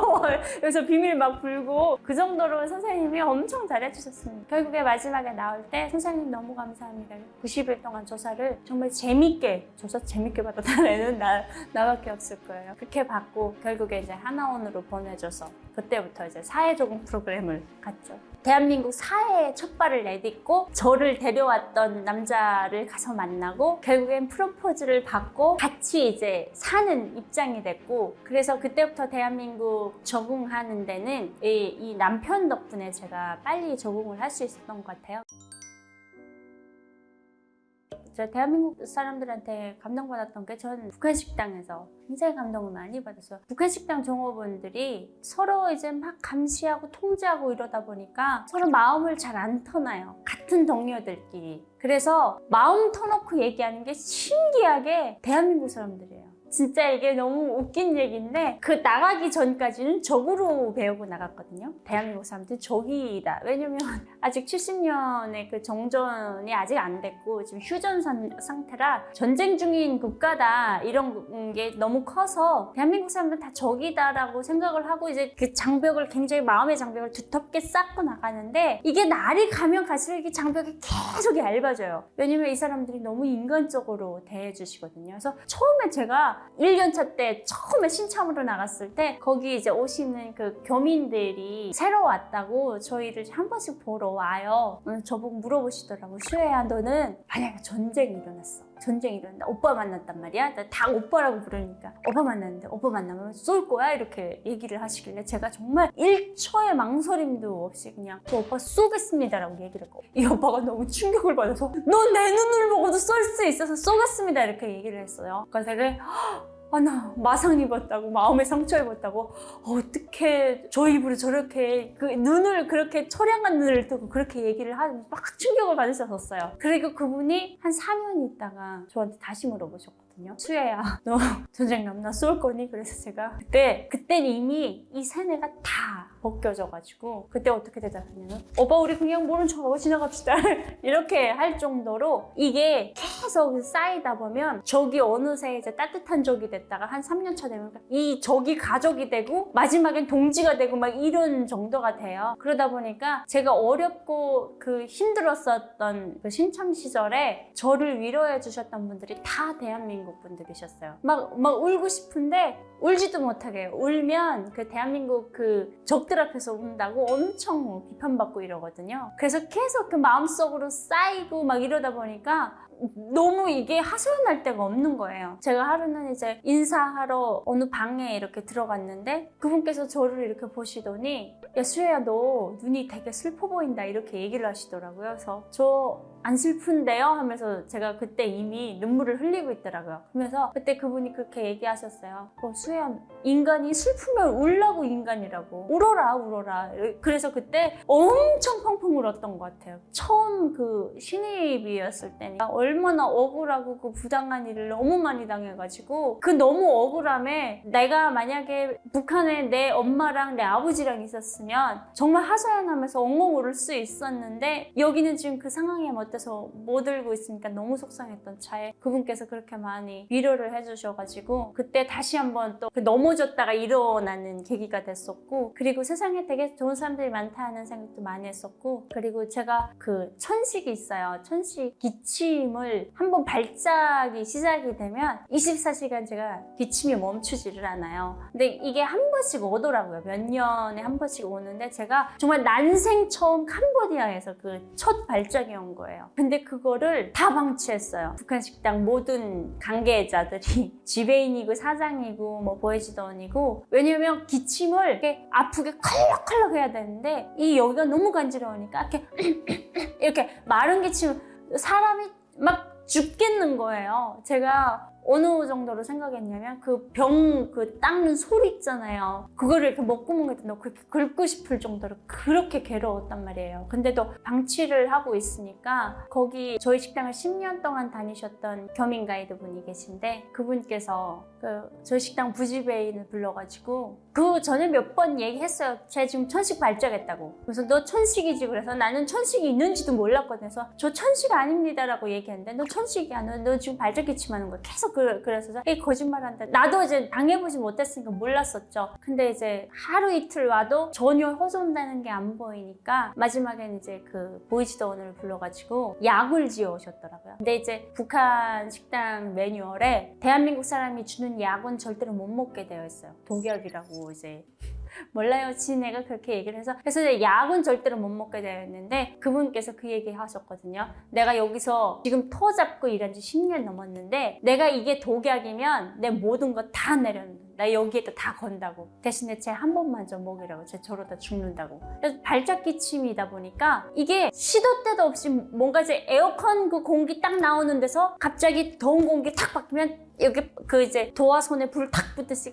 그래서 비밀 막 불고 그 정도로 선생님이 엄청 잘해주셨습니다. 결국에 마지막에 나올 때 선생님 너무 감사합니다. 90일 동안 조사를 정말 조사 재밌게 받았다는 애는 나밖에 없을 거예요. 그렇게 받고 결국에 이제 하나원으로 보내줘서 그때부터 이제 사회적응 프로그램을 갔죠. 대한민국 사회에 첫 발을 내딛고 저를 데려왔던 남자를 가서 만나고 결국엔 프로포즈를 받고 같이 이제 사는 입장이 됐고 그래서 그때부터 대한민국 적응하는 데는 이 남편 덕분에 제가 빨리 적응을 할 수 있었던 것 같아요. 제가 대한민국 사람들한테 감동받았던 게 저는 북한식당에서 굉장히 감동을 많이 받았어요. 북한식당 종업원들이 서로 이제 막 감시하고 통제하고 이러다 보니까 서로 마음을 잘 안 터나요. 같은 동료들끼리. 그래서 마음 터놓고 얘기하는 게 신기하게 대한민국 사람들이에요. 진짜 이게 너무 웃긴 얘기인데 그 나가기 전까지는 적으로 배우고 나갔거든요. 대한민국 사람들은 적이다. 왜냐면 아직 70년의 그 정전이 아직 안 됐고 지금 휴전 상태라 전쟁 중인 국가다 이런 게 너무 커서 대한민국 사람들은 다 적이다라고 생각을 하고 이제 그 장벽을 굉장히 마음의 장벽을 두텁게 쌓고 나가는데 이게 날이 가면 갈수록 이게 장벽이 계속 얇아져요. 왜냐면 이 사람들이 너무 인간적으로 대해주시거든요. 그래서 처음에 제가 1년차 때 처음에 신참으로 나갔을 때 거기 이제 오시는 그 교민들이 새로 왔다고 저희를 한 번씩 보러 와요. 저보고 물어보시더라고. 슈혜야 너는 만약에 전쟁이 일어났다. 오빠 만났단 말이야. 다 오빠라고 부르니까 오빠 만났는데 오빠 만나면 쏠 거야? 이렇게 얘기를 하시길래 제가 정말 1초의 망설임도 없이 그냥 저 오빠 쏘겠습니다라고 얘기를 했고 이 오빠가 너무 충격을 받아서 너 내 눈을 보고도 쏠 수 있어서 쏘겠습니다 이렇게 얘기를 했어요. 그래서 제가 나 마상 입었다고 마음에 상처 입었다고 어떻게 저 입으로 저렇게 그 눈을 그렇게 처량한 눈을 뜨고 그렇게 얘기를 하는지 막 충격을 받으셨었어요. 그리고 그분이 한 4년 있다가 저한테 다시 물어보셨거든요. 했거든요. 수혜야, 너 전쟁 남나 쏠 거니? 그래서 제가 그때 이미 이 세뇌가 다 벗겨져가지고 그때 어떻게 대답했냐면 오빠 우리 그냥 모른 척하고 지나갑시다 이렇게 할 정도로 이게 계속 쌓이다 보면 적이 어느새 이제 따뜻한 적이 됐다가 한 3년 차 되면 이 적이 가족이 되고 마지막엔 동지가 되고 막 이런 정도가 돼요. 그러다 보니까 제가 어렵고 그 힘들었었던 그 신참 시절에 저를 위로해 주셨던 분들이 다 대한민국 분들이셨어요. 막 울고 싶은데 울지도 못하게 해요. 울면 그 대한민국 그 적들 앞에서 운다고 엄청 비판받고 이러거든요. 그래서 계속 그 마음속으로 쌓이고 막 이러다 보니까 너무 이게 하소연할 데가 없는 거예요. 제가 하루는 이제 인사하러 어느 방에 이렇게 들어갔는데 그분께서 저를 이렇게 보시더니 야 수혜야 너 눈이 되게 슬퍼 보인다 이렇게 얘기를 하시더라고요. 그래서 저 안 슬픈데요? 하면서 제가 그때 이미 눈물을 흘리고 있더라고요. 그러면서 그때 그분이 그렇게 얘기하셨어요. 수혜야 인간이 슬프면 울라고 인간이라고 울어라. 그래서 그때 엄청 펑펑 울었던 것 같아요. 처음 그 신입이었을 때는 얼마나 억울하고 그 부당한 일을 너무 많이 당해가지고 그 너무 억울함에 내가 만약에 북한에 내 엄마랑 내 아버지랑 있었으면 정말 하소연하면서 엉엉 울을 수 있었는데 여기는 지금 그 상황에 못해서 못 울고 있으니까 너무 속상했던 차에 그분께서 그렇게 많이 위로를 해주셔가지고 그때 다시 한번 또 그 넘어졌다가 일어나는 계기가 됐었고 그리고 세상에 되게 좋은 사람들이 많다는 생각도 많이 했었고 그리고 제가 그 천식이 있어요. 천식 기침을 한번 발작이 시작이 되면 24시간 제가 기침이 멈추지를 않아요. 근데 이게 한 번씩 오더라고요. 몇 년에 한 번씩 오는데 제가 정말 난생 처음 캄보디아에서 그 첫 발작이 온 거예요. 근데 그거를 다 방치했어요. 북한 식당 모든 관계자들이 지배인이고 사장이고 뭐 보이지도원이고 왜냐면 기침을 이렇게 아프게 컬럭컬럭 해야 되는데 이 여기가 너무 간지러우니까 이렇게 마른 기침 사람이 막 죽겠는 거예요. 제가 어느 정도로 생각했냐면 그 병 닦는 소리 있잖아요. 그거를 이렇게 먹구멍에다 넣고 이렇게 긁고 싶을 정도로 그렇게 괴로웠단 말이에요. 근데도 방치를 하고 있으니까 거기 저희 식당을 10년 동안 다니셨던 겸임 가이드 분이 계신데 그분께서 저희 식당 부지배인을 불러가지고 그 전에 몇 번 얘기했어요. 제가 지금 천식 발작했다고. 그래서 너 천식이지. 그래서 나는 천식이 있는지도 몰랐거든요. 그래서 저 천식 아닙니다라고 얘기했는데 너 천식이야. 너 지금 발작 기침하는 거야. 계속 그래서 이게 거짓말한다. 나도 이제 당해보지 못했으니까 몰랐었죠. 근데 이제 하루 이틀 와도 전혀 호전되는 게 안 보이니까 마지막엔 이제 그 보이지도원을 불러가지고 약을 지어 오셨더라고요. 근데 이제 북한 식당 매뉴얼에 대한민국 사람이 주는 약은 절대로 못 먹게 되어 있어요. 독약이라고 이제 몰라요. 지네가 그렇게 얘기를 해서 그래서 이제 약은 절대로 못 먹게 되어 있는데 그분께서 그 얘기 하셨거든요. 내가 여기서 지금 터 잡고 일한 지 10년 넘었는데 내가 이게 독약이면 내 모든 거 다 내렸는데 나 여기에다 다 건다고. 대신에 쟤 한 번만 좀 먹이라고. 쟤 저러다 죽는다고. 그래서 발작 기침이다 보니까 이게 시도 때도 없이 뭔가 이제 에어컨 그 공기 딱 나오는 데서 갑자기 더운 공기 탁 바뀌면 여기 그 이제 도화 손에 불 탁 붙듯이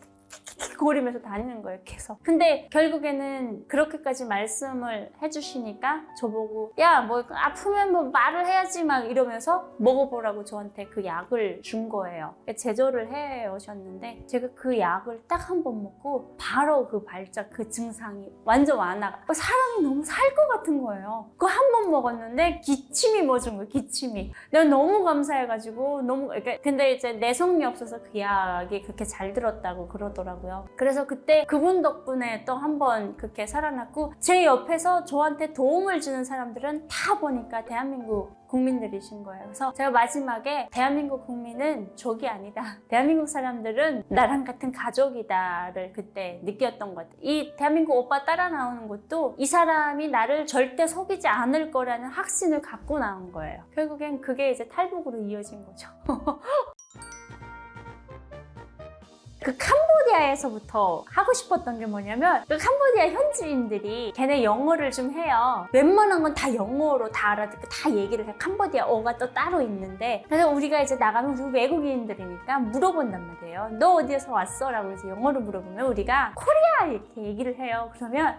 거리면서 다니는 거예요, 계속. 근데 결국에는 그렇게까지 말씀을 해주시니까 저보고 야, 뭐 아프면 뭐 말을 해야지 막 이러면서 먹어보라고 저한테 그 약을 준 거예요. 제조를 해 오셨는데 제가 그 약을 딱 한 번 먹고 바로 그 발작 그 증상이 완전 완화가. 사람이 너무 살 것 같은 거예요. 그거 한 번 먹었는데 기침이 멎은 거예요, 기침이. 내가 너무 감사해가지고 너무 근데 이제 내성이 없어서 그 약이 그렇게 잘 들었다고 그러더라고요. 그래서 그때 그분 덕분에 또 한 번 그렇게 살아났고 제 옆에서 저한테 도움을 주는 사람들은 다 보니까 대한민국 국민들이신 거예요. 그래서 제가 마지막에 대한민국 국민은 적이 아니다. 대한민국 사람들은 나랑 같은 가족이다를 그때 느꼈던 것 같아요. 이 대한민국 오빠 따라 나오는 것도 이 사람이 나를 절대 속이지 않을 거라는 확신을 갖고 나온 거예요. 결국엔 그게 이제 탈북으로 이어진 거죠. 그 캄보디아에서부터 하고 싶었던 게 뭐냐면 그 캄보디아 현지인들이 걔네 영어를 좀 해요. 웬만한 건 다 영어로 다 알아듣고 다 얘기를 해. 캄보디아어가 또 따로 있는데 그래서 우리가 이제 나가면 우리 외국인들이니까 물어본단 말이에요. 너 어디에서 왔어? 라고 이제 영어로 물어보면 우리가 코리아 이렇게 얘기를 해요. 그러면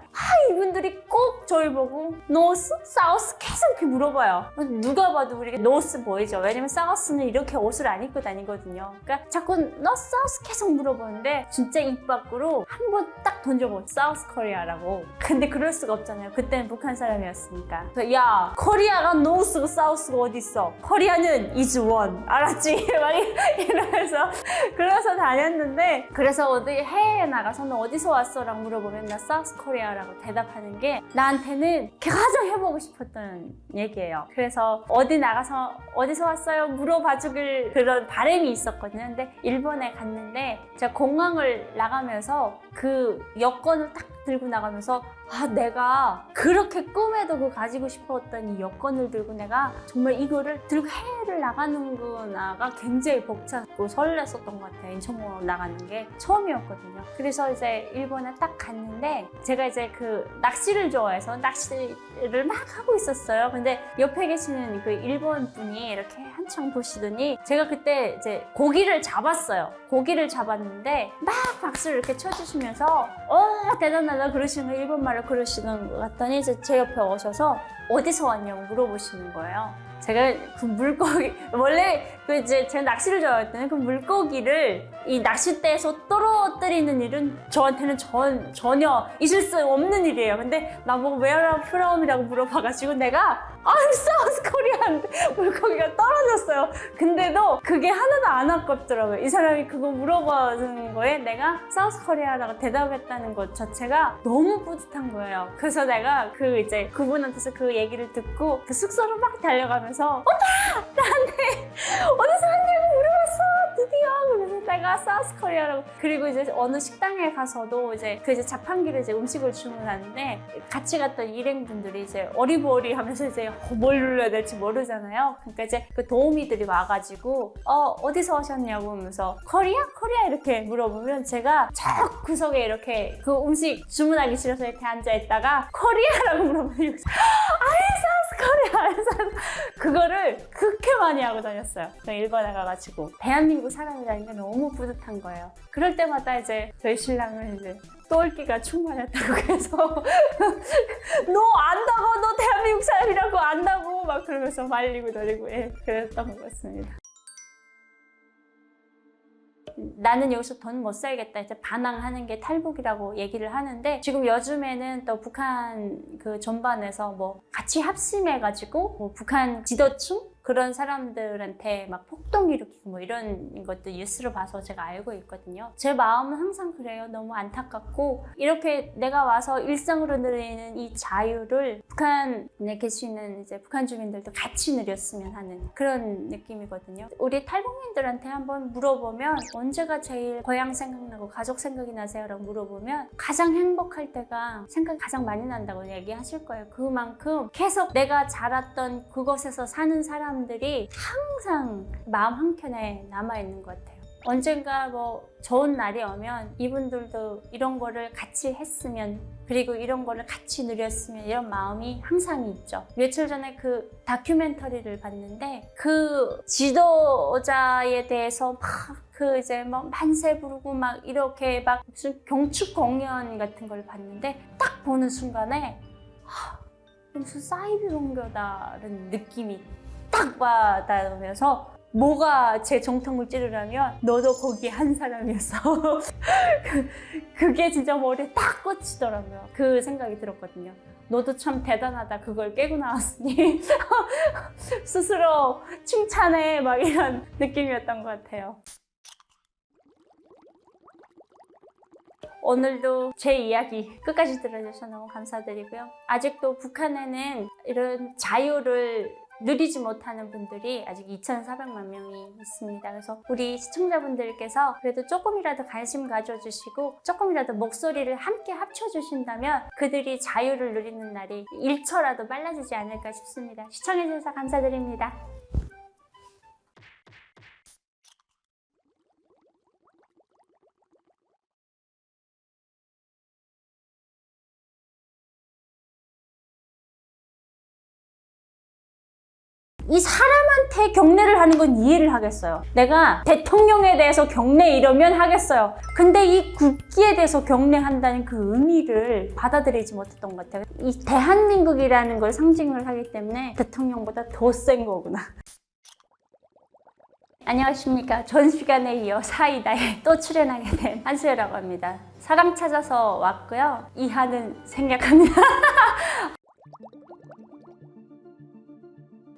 이분들이 꼭 저희 보고 노스? 사우스? 계속 이렇게 물어봐요. 누가 봐도 우리가 노스 보이죠. 왜냐면 사우스는 이렇게 옷을 안 입고 다니거든요. 그러니까 자꾸 노스, 사우스 계속 물어보는데 진짜 입 밖으로 한 번 딱 던져보고 사우스 코리아라고. 근데 그럴 수가 없잖아요. 그때는 북한 사람이었으니까. 그래서 야, 코리아가 노스고 사우스고 어디 있어? 코리아는 is one. 알았지? 막 이러면서 그래서 다녔는데, 그래서 어디 해외에 나가서는 어디서 왔어? 라고 물어보면 나 사우스 코리아라고 대답하는 게 나한테는 가장 해보고 싶었던 얘기예요. 그래서 어디 나가서 어디서 왔어요? 물어봐주길 그런 바람이 있었거든요. 근데 일본에 갔는데 제가 공항을 나가면서 그 여권을 딱 들고 나가면서 아, 내가 그렇게 꿈에도 그 가지고 싶었던 이 여권을 들고 내가 정말 이거를 들고 해외를 나가는구나가 굉장히 벅찼고 설렜었던 것 같아요. 인천공항 나가는 게 처음이었거든요. 그래서 이제 일본에 딱 갔는데 제가 이제 그 낚시를 좋아해서 낚시를 막 하고 있었어요. 근데 옆에 계시는 그 일본 분이 이렇게 한창 보시더니 제가 그때 이제 고기를 잡았어요. 고기를 잡았는데 막 박수를 이렇게 쳐주시면서 대단하다 그러시는 거, 일본말로 그러시는 것 같더니 이제 제 옆에 오셔서 어디서 왔냐고 물어보시는 거예요. 제가 그 물고기, 원래 그 이제 제가 낚시를 좋아했더니 그 물고기를 이 낚싯대에서 떨어뜨리는 일은 저한테는 전혀 있을 수 없는 일이에요. 근데 나보고 Where are you from이라고 물어봐가지고 내가 I'm South Korean 물고기가 떨어졌어요. 근데도 그게 하나도 안 아깝더라고요. 이 사람이 그거 물어보는 거에 내가 South Korea라고 대답했다는 것 자체가 너무 뿌듯한 거예요. 그래서 내가 그 이제 그분한테서 그 얘기를 듣고 그 숙소로 막 달려가면서 오빠! 나한테 어디서 왔냐고 물어봤어! 드디어! 그래서 내가 사우스 코리아라고. 그리고 이제 어느 식당에 가서도 이제 그 이제 자판기를 이제 음식을 주문하는데 같이 갔던 일행분들이 이제 어리버리 하면서 이제 뭘 눌러야 될지 모르잖아요. 그러니까 이제 그 도우미들이 와가지고 어디서 오셨냐고 하면서 코리아? 코리아? 이렇게 물어보면 제가 저 구석에 이렇게 그 음식 주문하기 싫어서 이렇게 앉아있다가 코리아라고 물어보면 코리아. 그거를 그렇게 많이 하고 다녔어요. 저 일본에 가가지고 대한민국 사람이라는 게 너무 뿌듯한 거예요. 그럴 때마다 이제 저희 신랑은 이제 똘끼가 충만했다고 그래서 너 안다고, 너 대한민국 사람이라고 안다고 막 그러면서 말리고 놀리고 그랬던 것 같습니다. 나는 여기서 돈 못 살겠다 이제 반항하는 게 탈북이라고 얘기를 하는데, 지금 요즘에는 또 북한 그 전반에서 뭐 같이 합심해가지고 뭐 북한 지도층 그런 사람들한테 막 폭동 일으키고 뭐 이런 것도 뉴스를 봐서 제가 알고 있거든요. 제 마음은 항상 그래요. 너무 안타깝고, 이렇게 내가 와서 일상으로 누리는 이 자유를 북한에 계시는 이제 북한 주민들도 같이 누렸으면 하는 그런 느낌이거든요. 우리 탈북민들한테 한번 물어보면 언제가 제일 고향 생각나고 가족 생각이 나세요? 라고 물어보면 가장 행복할 때가 생각이 가장 많이 난다고 얘기하실 거예요. 그만큼 계속 내가 자랐던 그곳에서 사는 사람들이 항상 마음 한켠에 남아있는 것 같아요. 언젠가 뭐 좋은 날이 오면 이분들도 이런 거를 같이 했으면, 그리고 이런 거를 같이 누렸으면, 이런 마음이 항상 있죠. 며칠 전에 그 다큐멘터리를 봤는데 그 지도자에 대해서 막 그 이제 막 만세 부르고 막 이렇게 막 무슨 경축 공연 같은 걸 봤는데 딱 보는 순간에 무슨 사이비 종교다라는 느낌이 딱 받아오면서 뭐가 제 정통을 찌르려면 너도 거기 한 사람이었어. 그게 진짜 머리에 딱 꽂히더라고요. 그 생각이 들었거든요. 너도 참 대단하다. 그걸 깨고 나왔으니 스스로 칭찬해 막 이런 느낌이었던 것 같아요. 오늘도 제 이야기 끝까지 들어주셔서 너무 감사드리고요. 아직도 북한에는 이런 자유를 누리지 못하는 분들이 아직 2,400만 명이 있습니다. 그래서 우리 시청자분들께서 그래도 조금이라도 관심 가져주시고 조금이라도 목소리를 함께 합쳐주신다면 그들이 자유를 누리는 날이 1초라도 빨라지지 않을까 싶습니다. 시청해주셔서 감사드립니다. 이 사람한테 경례를 하는 건 이해를 하겠어요. 내가 대통령에 대해서 경례 이러면 하겠어요. 근데 이 국기에 대해서 경례한다는 그 의미를 받아들이지 못했던 것 같아요. 이 대한민국이라는 걸 상징을 하기 때문에 대통령보다 더 센 거구나. 안녕하십니까. 전 시간에 이어 사이다에 또 출연하게 된 한수혜라고 합니다. 사랑 찾아서 왔고요. 이하는 생략합니다.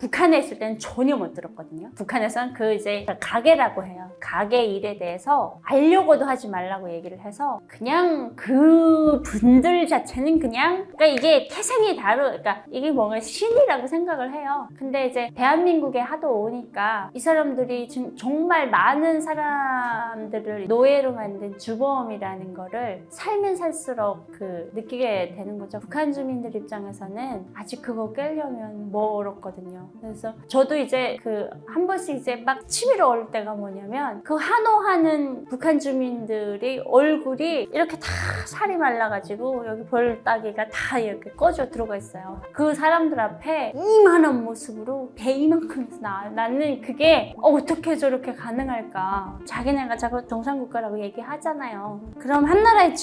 북한에 있을 때는 전혀 못 들었거든요. 북한에서는 그 이제 가계라고 해요. 가계 일에 대해서 알려고도 하지 말라고 얘기를 해서 그냥 그 분들 자체는 그냥 그러니까 이게 태생이 그러니까 이게 뭔가 신이라고 생각을 해요. 근데 이제 대한민국에 하도 오니까 이 사람들이 지금 정말 많은 사람들을 노예로 만든 주범이라는 거를 살면 살수록 느끼게 되는 거죠. 북한 주민들 입장에서는 아직 그거 깨려면 멀었거든요. 그래서 저도 이제 한 번씩 이제 막 치밀어 올 때가 뭐냐면 그 한호하는 북한 주민들이 얼굴이 이렇게 다 살이 말라가지고 여기 볼따기가 다 이렇게 꺼져 들어가 있어요. 그 사람들 앞에 이만한 모습으로 배 이만큼에서 나는 그게 어떻게 저렇게 가능할까. 자기네가 자꾸 정상국가라고 얘기하잖아요. 그럼 한 나라의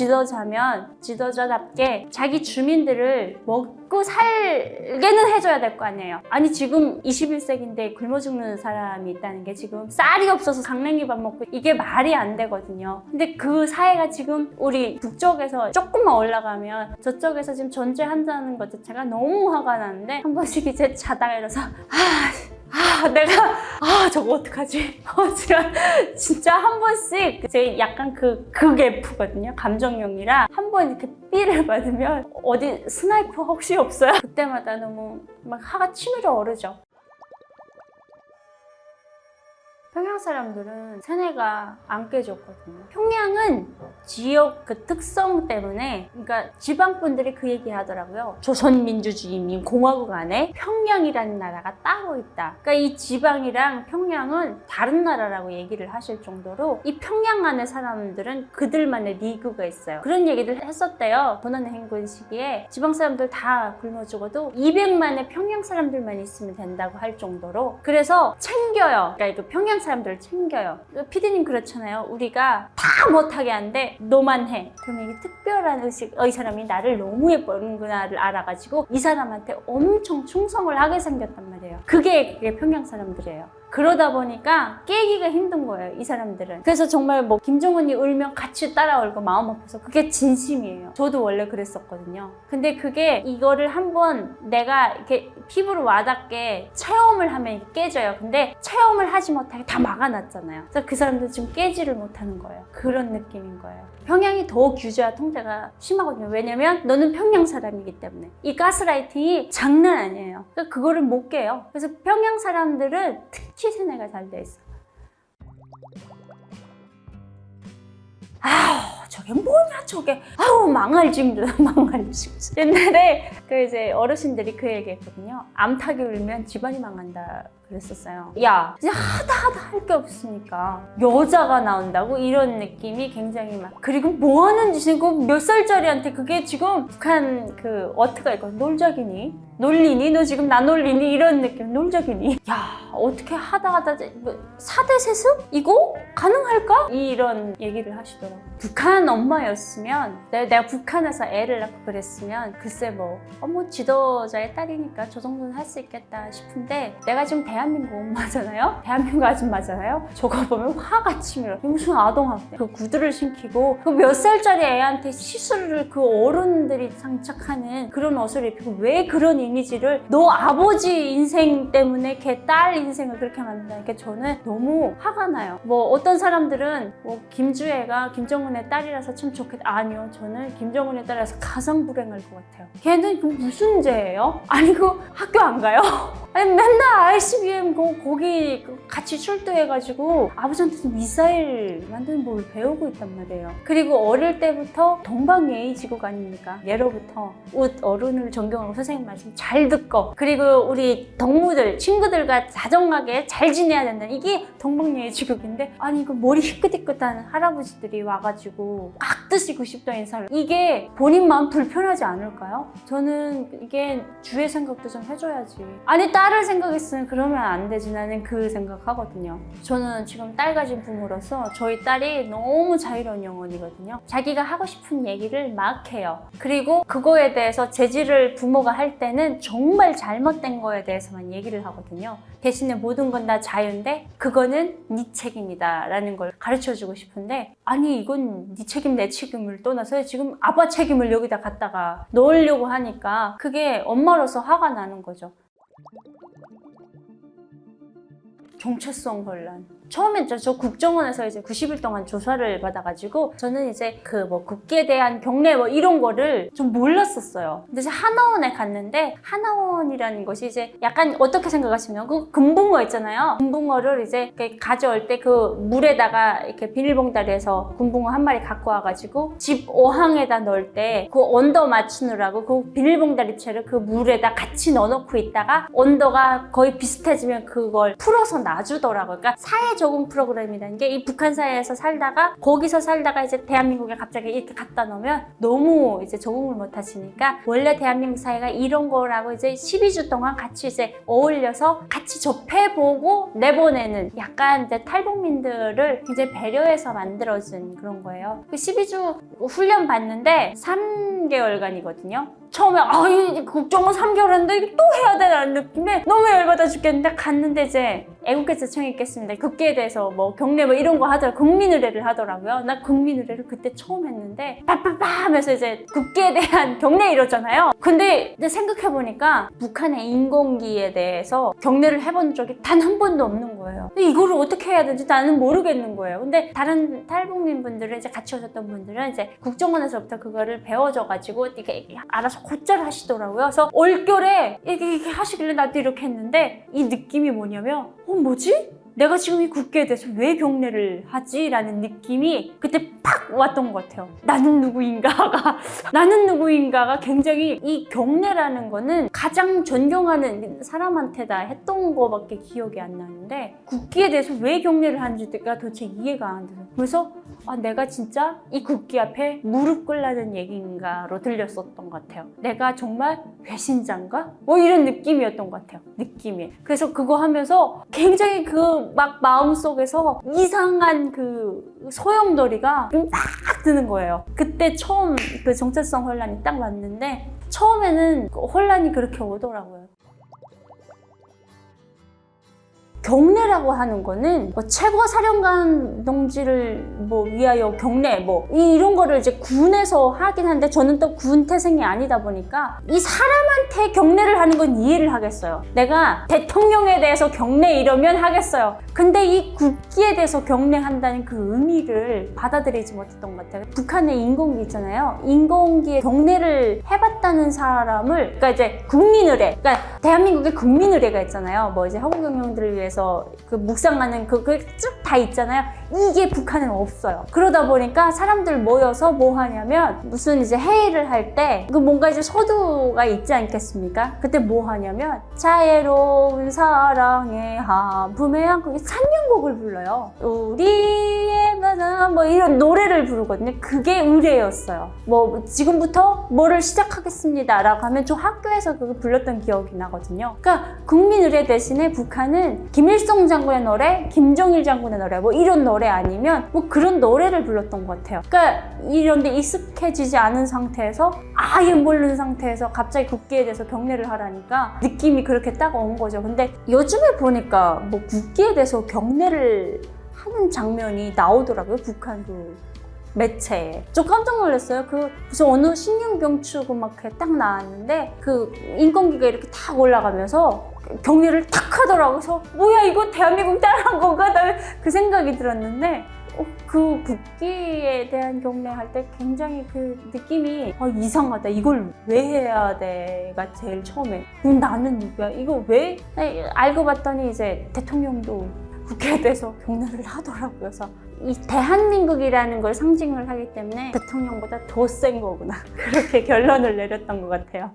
지도자답게 자기 주민들을 먹고 살게는 해줘야 될 거 아니에요. 아니 지금 21세기인데 굶어 죽는 사람이 있다는 게 지금 쌀이 없어서 강냉이밥 먹고 이게 말이 안 되거든요. 근데 그 사회가 지금 우리 북쪽에서 조금만 올라가면 저쪽에서 지금 전쟁한다는 것 자체가 너무 화가 나는데 한 번씩 이제 자다가 일어서 내가 저거 어떡하지? 진짜 한 번씩 제 약간 극F거든요. 감정용이라 한 번 이렇게 삐를 받으면 어디 스나이퍼 혹시 없어요? 그때마다 너무 막 화가 치밀어 오르죠. 평양 사람들은 세뇌가 안 깨졌거든요. 평양은 지역 특성 때문에 그러니까 지방분들이 그 얘기 하더라고요. 조선민주주의인민공화국 안에 평양이라는 나라가 따로 있다. 그러니까 이 지방이랑 평양은 다른 나라라고 얘기를 하실 정도로 이 평양 안에 사람들은 그들만의 리그가 있어요. 그런 얘기를 했었대요. 고난의 행군 시기에 지방 사람들 다 굶어 죽어도 200만의 평양 사람들만 있으면 된다고 할 정도로 그래서 챙겨요. 그러니까 평양 사람들을 챙겨요. 피디님 그렇잖아요. 우리가 다 못하게 하는데 너만 해. 그러면 이게 특별한 의식, 이 사람이 나를 너무 예뻐하는구나를 알아가지고 이 사람한테 엄청 충성을 하게 생겼단 말이에요. 그게 평양 사람들이에요. 그러다 보니까 깨기가 힘든 거예요, 이 사람들은. 그래서 정말 김정은이 울면 같이 따라 울고 마음 아파서 그게 진심이에요. 저도 원래 그랬었거든요. 근데 그게 이거를 한번 내가 이렇게 피부로 와닿게 체험을 하면 깨져요. 근데 체험을 하지 못하게 다 막아놨잖아요. 그래서 그 사람들 지금 깨지를 못하는 거예요. 그런 느낌인 거예요. 평양이 더 규제와 통제가 심하거든요. 왜냐면 너는 평양 사람이기 때문에. 이 가스라이팅이 장난 아니에요. 그러니까 그거를 못 깨요. 그래서 평양 사람들은 특히 세뇌가 잘 돼 있어요. 저게 뭐냐 저게 망할징들 망할징. 옛날에 이제 어르신들이 그 얘기했거든요. 암탉이 울면 집안이 망한다 그랬었어요. 야 이제 하다 할 게 없으니까 여자가 나온다고 이런 느낌이 굉장히 그리고 뭐 하는 짓이고 몇 살짜리한테 그게 지금 북한 어트가 있거든. 놀자기니? 놀리니? 너 지금 나 놀리니? 이런 느낌. 놀자기니? 야 어떻게 하다 4대 세습? 이거? 가능할까? 이런 얘기를 하시더라고요. 북한 엄마였으면 내가 북한에서 애를 낳고 그랬으면 글쎄 지도자의 딸이니까 저 정도는 할 수 있겠다 싶은데 내가 지금 대한민국 엄마잖아요? 대한민국 아줌마잖아요? 저거 보면 화가 치밀어. 무슨 아동학대. 구두를 신기고 몇 살짜리 애한테 시술을 어른들이 장착하는 그런 옷을 입히고 왜 그런 이미지를 너 아버지 인생 때문에 걔 딸 인생을 그렇게 만든다니까 저는 너무 화가 나요. 어떤 사람들은 김주애가 김정은의 딸이라서 참 좋겠다. 아니요. 저는 김정은의 딸이라서 가장 불행할 것 같아요. 걔는 무슨 죄예요? 아니 학교 안 가요? 아니 맨날 ICBM 거기 같이 출두해가지고 아버지한테서 미사일 만드는 법을 배우고 있단 말이에요. 그리고 어릴 때부터 동방예의지국 아닙니까? 예로부터 어른을 존경하고 선생님 말씀 잘 듣고 그리고 우리 동무들 친구들과 다정하게 잘 지내야 된다. 이게 동방예의지국인데 아니 머리 희끗희끗한 할아버지들이 와가지고 깍듯 반드시 90도 인사를. 이게 본인 마음 불편하지 않을까요? 저는 이게 주의 생각도 좀 해줘야지. 아니 딸을 생각했으면 그러면 안 되지. 나는 그 생각하거든요. 저는 지금 딸 가진 부모로서 저희 딸이 너무 자유로운 영혼이거든요. 자기가 하고 싶은 얘기를 막 해요. 그리고 그거에 대해서 제지를 부모가 할 때는 정말 잘못된 거에 대해서만 얘기를 하거든요. 대신에 모든 건 다 자유인데 그거는 네 책임이다 라는 걸 가르쳐주고 싶은데, 아니 이건 네 책임 내 책임을 떠나서 지금 아빠 책임을 여기다 갖다가 넣으려고 하니까 그게 엄마로서 화가 나는 거죠. 정체성 혼란. 처음에 저 국정원에서 이제 90일 동안 조사를 받아가지고 저는 이제 그 뭐 국기에 대한 경례 뭐 이런 거를 좀 몰랐었어요. 근데 이제 하나원에 갔는데, 하나원이라는 것이 이제 약간 어떻게 생각하시면 그 금붕어 있잖아요. 금붕어를 이제 이렇게 가져올 때 그 물에다가 이렇게 비닐봉다리에서 금붕어 한 마리 갖고 와가지고 집 어항에다 넣을 때 그 온도 맞추느라고 그 비닐봉다리채를 그 물에다 같이 넣어놓고 있다가 온도가 거의 비슷해지면 그걸 풀어서 놔주더라고요. 그러니까 사회 적응 프로그램이라는 게 이 북한 사회에서 살다가 거기서 살다가 이제 대한민국에 갑자기 이렇게 갖다 놓으면 너무 이제 적응을 못 하시니까 원래 대한민국 사회가 이런 거라고 이제 12주 동안 같이 이제 어울려서 같이 접해보고 내보내는, 약간 이제 탈북민들을 굉장히 배려해서 만들어진 그런 거예요. 그 12주 훈련 받는데 3개월간이거든요. 처음에 이 국정원 3개월 했는데 이게 또 해야 되라는 느낌에 너무 열받아 죽겠는데 갔는데 이제 애국개체청이 있겠습니다. 국기에 대해서 뭐 경례 뭐 이런 거 하더라고요. 국민의례를 하더라고요. 나 국민의례를 그때 처음 했는데 빠빠빠 하면서 이제 국기에 대한 경례 이러잖아요. 근데 이제 생각해보니까 북한의 인공기에 대해서 경례를 해본 적이 단 한 번도 없는 거예요. 근데 이거를 어떻게 해야 되는지 나는 모르겠는 거예요. 근데 다른 탈북민 분들은 이제 같이 오셨던 분들은 이제 국정원에서부터 그거를 배워줘가지고 이렇게 알아서 곧잘 하시더라고요. 그래서 올겨울에 이렇게 하시길래 나도 이렇게 했는데 이 느낌이 뭐냐면 뭐지? 내가 지금 이 국기에 대해서 왜 경례를 하지? 라는 느낌이 그때 팍 왔던 것 같아요. 나는 누구인가가 굉장히, 이 경례라는 거는 가장 존경하는 사람한테다 했던 거밖에 기억이 안 나는데 국기에 대해서 왜 경례를 하는지가 도대체 이해가 안 돼서, 그래서 내가 진짜 이 국기 앞에 무릎 꿇라는 얘기인가로 들렸었던 것 같아요. 내가 정말 배신자인가? 뭐 이런 느낌이었던 것 같아요. 느낌이. 그래서 그거 하면서 굉장히 그 막 마음속에서 이상한 그 소용돌이가 막 드는 거예요. 그때 처음 그 정체성 혼란이 딱 왔는데 처음에는 혼란이 그렇게 오더라고요. 경례라고 하는 거는 뭐 최고사령관 동지를 뭐 위하여 경례 뭐 이런 거를 이제 군에서 하긴 한데 저는 또 군 태생이 아니다 보니까 이 사람한테 경례를 하는 건 이해를 하겠어요. 내가 대통령에 대해서 경례 이러면 하겠어요. 근데 이 국기에 대해서 경례한다는 그 의미를 받아들이지 못했던 것 같아요. 북한의 인공기 있잖아요. 인공기에 경례를 해봤다는 사람을, 그러니까 이제 국민의례, 그러니까 대한민국의 국민의례가 있잖아요. 뭐 이제 허구경영들을 위해서 그 묵상하는 그게 쭉 다 있잖아요. 이게 북한은 없어요. 그러다 보니까 사람들 모여서 뭐 하냐면 무슨 이제 회의를 할 때 그 뭔가 이제 서두가 있지 않겠습니까? 그때 뭐 하냐면 자애로운 사랑의 한품에 한곡 찬양곡을 불러요. 우리의 가장 뭐 이런 노래를 부르거든요. 그게 의례였어요. 뭐 지금부터 뭐를 시작하겠습니다 라고 하면 저 학교에서 그거 불렀던 기억이 나거든요. 그러니까 국민의례 대신에 북한은 김일성 장군의 노래, 김정일 장군의 노래 뭐 이런 노래 아니면 뭐 그런 노래를 불렀던 것 같아요. 그러니까 이런데 익숙해지지 않은 상태에서 아예 모르는 상태에서 갑자기 국기에 대해서 경례를 하라니까 느낌이 그렇게 딱 온 거죠. 근데 요즘에 보니까 뭐 국기에 대해서 경례를 하는 장면이 나오더라고요. 북한 그 매체에. 저 깜짝 놀랐어요. 그 무슨 어느 신용병축 음악회 딱 나왔는데 그 인건기가 이렇게 탁 올라가면서 경례를 탁 하더라고요. 그래서 뭐야 이거 대한민국 따라한 건가? 그 생각이 들었는데 그 국기에 대한 경례할 때 굉장히 그 느낌이 이상하다. 이걸 왜 해야 돼?가 제일 처음에. 나는 누구야? 이거 왜? 알고 봤더니 이제 대통령도 국기에 대해서 경례를 하더라고요. 그래서 이 대한민국이라는 걸 상징을 하기 때문에 대통령보다 더 센 거구나. 그렇게 결론을 내렸던 것 같아요.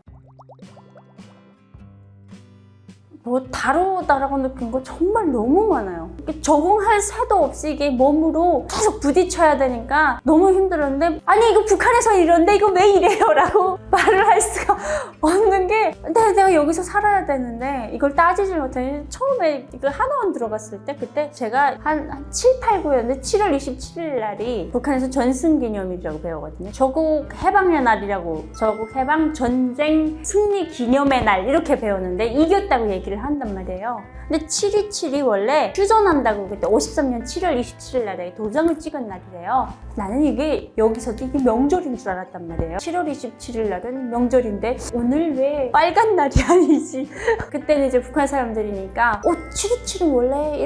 뭐 다르다라고 느낀 거 정말 너무 많아요. 적응할 새도 없이 이게 몸으로 계속 부딪혀야 되니까 너무 힘들었는데, 아니 이거 북한에서 이런데 이거 왜 이래요? 라고 말을 할 수가 없는 게, 내가 여기서 살아야 되는데 이걸 따지질 못해. 처음에 그 한화원 들어갔을 때 그때 제가 한 7, 8, 9였는데 7월 27일 날이 북한에서 전승기념일이라고 배우거든요. 조국 해방의 날이라고, 조국 해방 전쟁 승리 기념의 날 이렇게 배웠는데 이겼다고 얘기를 한단 말이에요. 근데 727이 원래 휴전한다고 그때 53년 7월 27일 날에 도장을 찍은 날이래요. 나는 이게 여기서도 이게 명절인 줄 알았단 말이에요. 7월 27일 날은 명절인데 오늘 왜 빨간 날이 아니지? 그때는 이제 북한 사람들이니까 727은 원래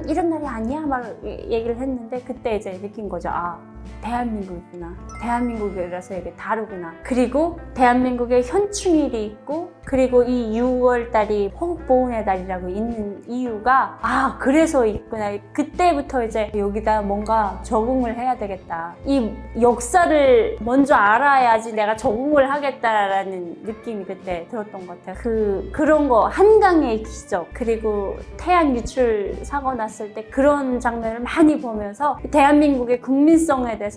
이런 날이 아니야? 막 얘기를 했는데 그때 이제 느낀 거죠. 아, 대한민국이구나. 대한민국이라서 이게 다르구나. 그리고 대한민국에 현충일이 있고, 그리고 이 6월 달이 호국보훈의 달이라고 있는 이유가, 아, 그래서 있구나. 그때부터 이제 여기다 뭔가 적응을 해야 되겠다. 이 역사를 먼저 알아야지 내가 적응을 하겠다라는 느낌이 그때 들었던 것 같아요. 그런 거, 한강의 기적, 그리고 태양 유출 사고 났을 때 그런 장면을 많이 보면서 대한민국의 국민성에 대해서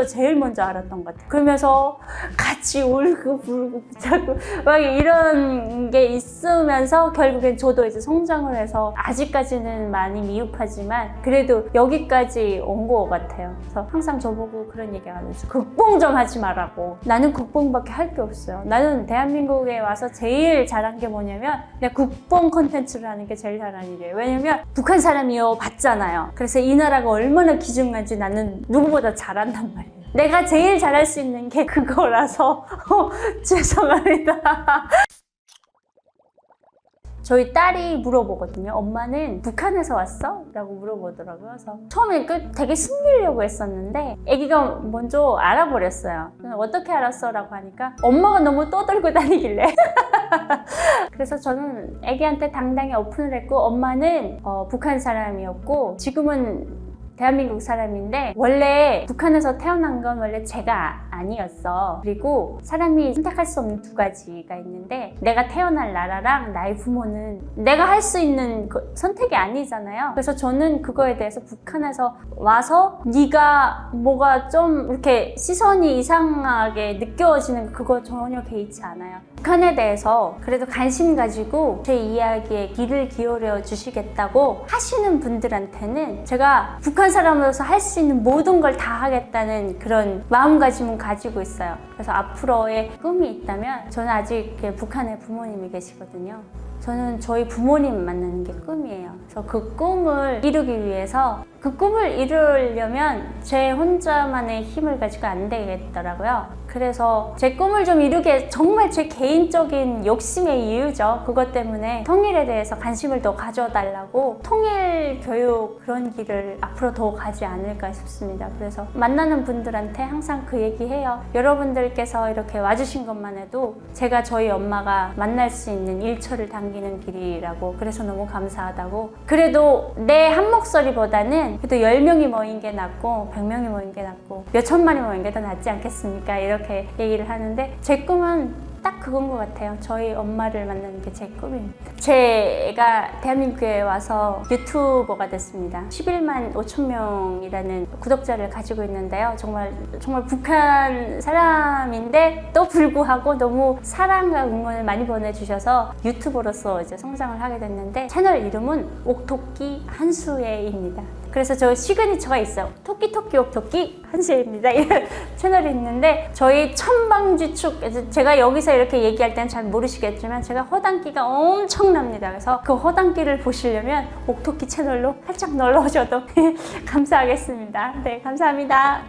제일 먼저 알았던 것 같아요. 그러면서 같이 울고 부르고 붙잡고 막 이런 게 있으면서 결국엔 저도 이제 성장을 해서 아직까지는 많이 미흡하지만 그래도 여기까지 온 것 같아요. 그래서 항상 저보고 그런 얘기 하면서 국뽕 좀 하지 말라고. 나는 국뽕밖에 할 게 없어요. 나는 대한민국에 와서 제일 잘한 게 뭐냐면 내가 국뽕 콘텐츠를 하는 게 제일 잘한 일이에요. 왜냐면 북한 사람이요 봤잖아요. 그래서 이 나라가 얼마나 귀중한지 나는 누구보다 잘한단 말이에요. 내가 제일 잘할 수 있는 게 그거라서 죄송합니다. 저희 딸이 물어보거든요. 엄마는 북한에서 왔어? 라고 물어보더라고요. 그래서 처음에 되게 숨기려고 했었는데 아기가 먼저 알아버렸어요. 어떻게 알았어? 라고 하니까 엄마가 너무 떠들고 다니길래 그래서 저는 아기한테 당당히 오픈을 했고, 엄마는 북한 사람이었고 지금은 대한민국 사람인데 원래 북한에서 태어난 건 원래 제가 아니었어. 그리고 사람이 선택할 수 없는 두 가지가 있는데 내가 태어날 나라랑 나의 부모는 내가 할 수 있는 선택이 아니잖아요. 그래서 저는 그거에 대해서 북한에서 와서 네가 뭐가 좀 이렇게 시선이 이상하게 느껴지는 그거 전혀 개의치 않아요. 북한에 대해서 그래도 관심 가지고 제 이야기에 귀를 기울여 주시겠다고 하시는 분들한테는 제가 북한 사람으로서 할 수 있는 모든 걸 다 하겠다는 그런 마음가짐은 가지고 있어요. 그래서 앞으로의 꿈이 있다면 저는 아직 북한에 부모님이 계시거든요. 저는 저희 부모님 만나는 게 꿈이에요. 그래서 그 꿈을 이루기 위해서, 그 꿈을 이루려면 제 혼자만의 힘을 가지고 안 되겠더라고요. 그래서 제 꿈을 좀 이루게 정말 제 개인적인 욕심의 이유죠. 그것 때문에 통일에 대해서 관심을 더 가져달라고 통일 교육 그런 길을 앞으로 더 가지 않을까 싶습니다. 그래서 만나는 분들한테 항상 그 얘기해요. 여러분들께서 이렇게 와주신 것만 해도 제가 저희 엄마가 만날 수 있는 일처를 당기는 길이라고, 그래서 너무 감사하다고. 그래도 내 한 목소리보다는 그래도 10명이 모인 게 낫고 100명이 모인 게 낫고 몇 천만이 모인 게 더 낫지 않겠습니까? 이렇게 얘기를 하는데 제 꿈은 딱 그건 것 같아요. 저희 엄마를 만나는 게 제 꿈입니다. 제가 대한민국에 와서 유튜버가 됐습니다. 11만 5천 명이라는 구독자를 가지고 있는데요. 정말 북한 사람인데 또 불구하고 너무 사랑과 응원을 많이 보내주셔서 유튜버로서 이제 성장을 하게 됐는데, 채널 이름은 옥토끼 한수혜입니다. 그래서 저 시그니처가 있어요. 토끼 옥토끼 한수혜입니다. 이런 채널이 있는데 저희 천방지축, 제가 여기서 이렇게 얘기할 때는 잘 모르시겠지만 제가 허당끼가 엄청납니다. 그래서 그 허당끼를 보시려면 옥토끼 채널로 살짝 놀러 오셔도 감사하겠습니다. 네, 감사합니다.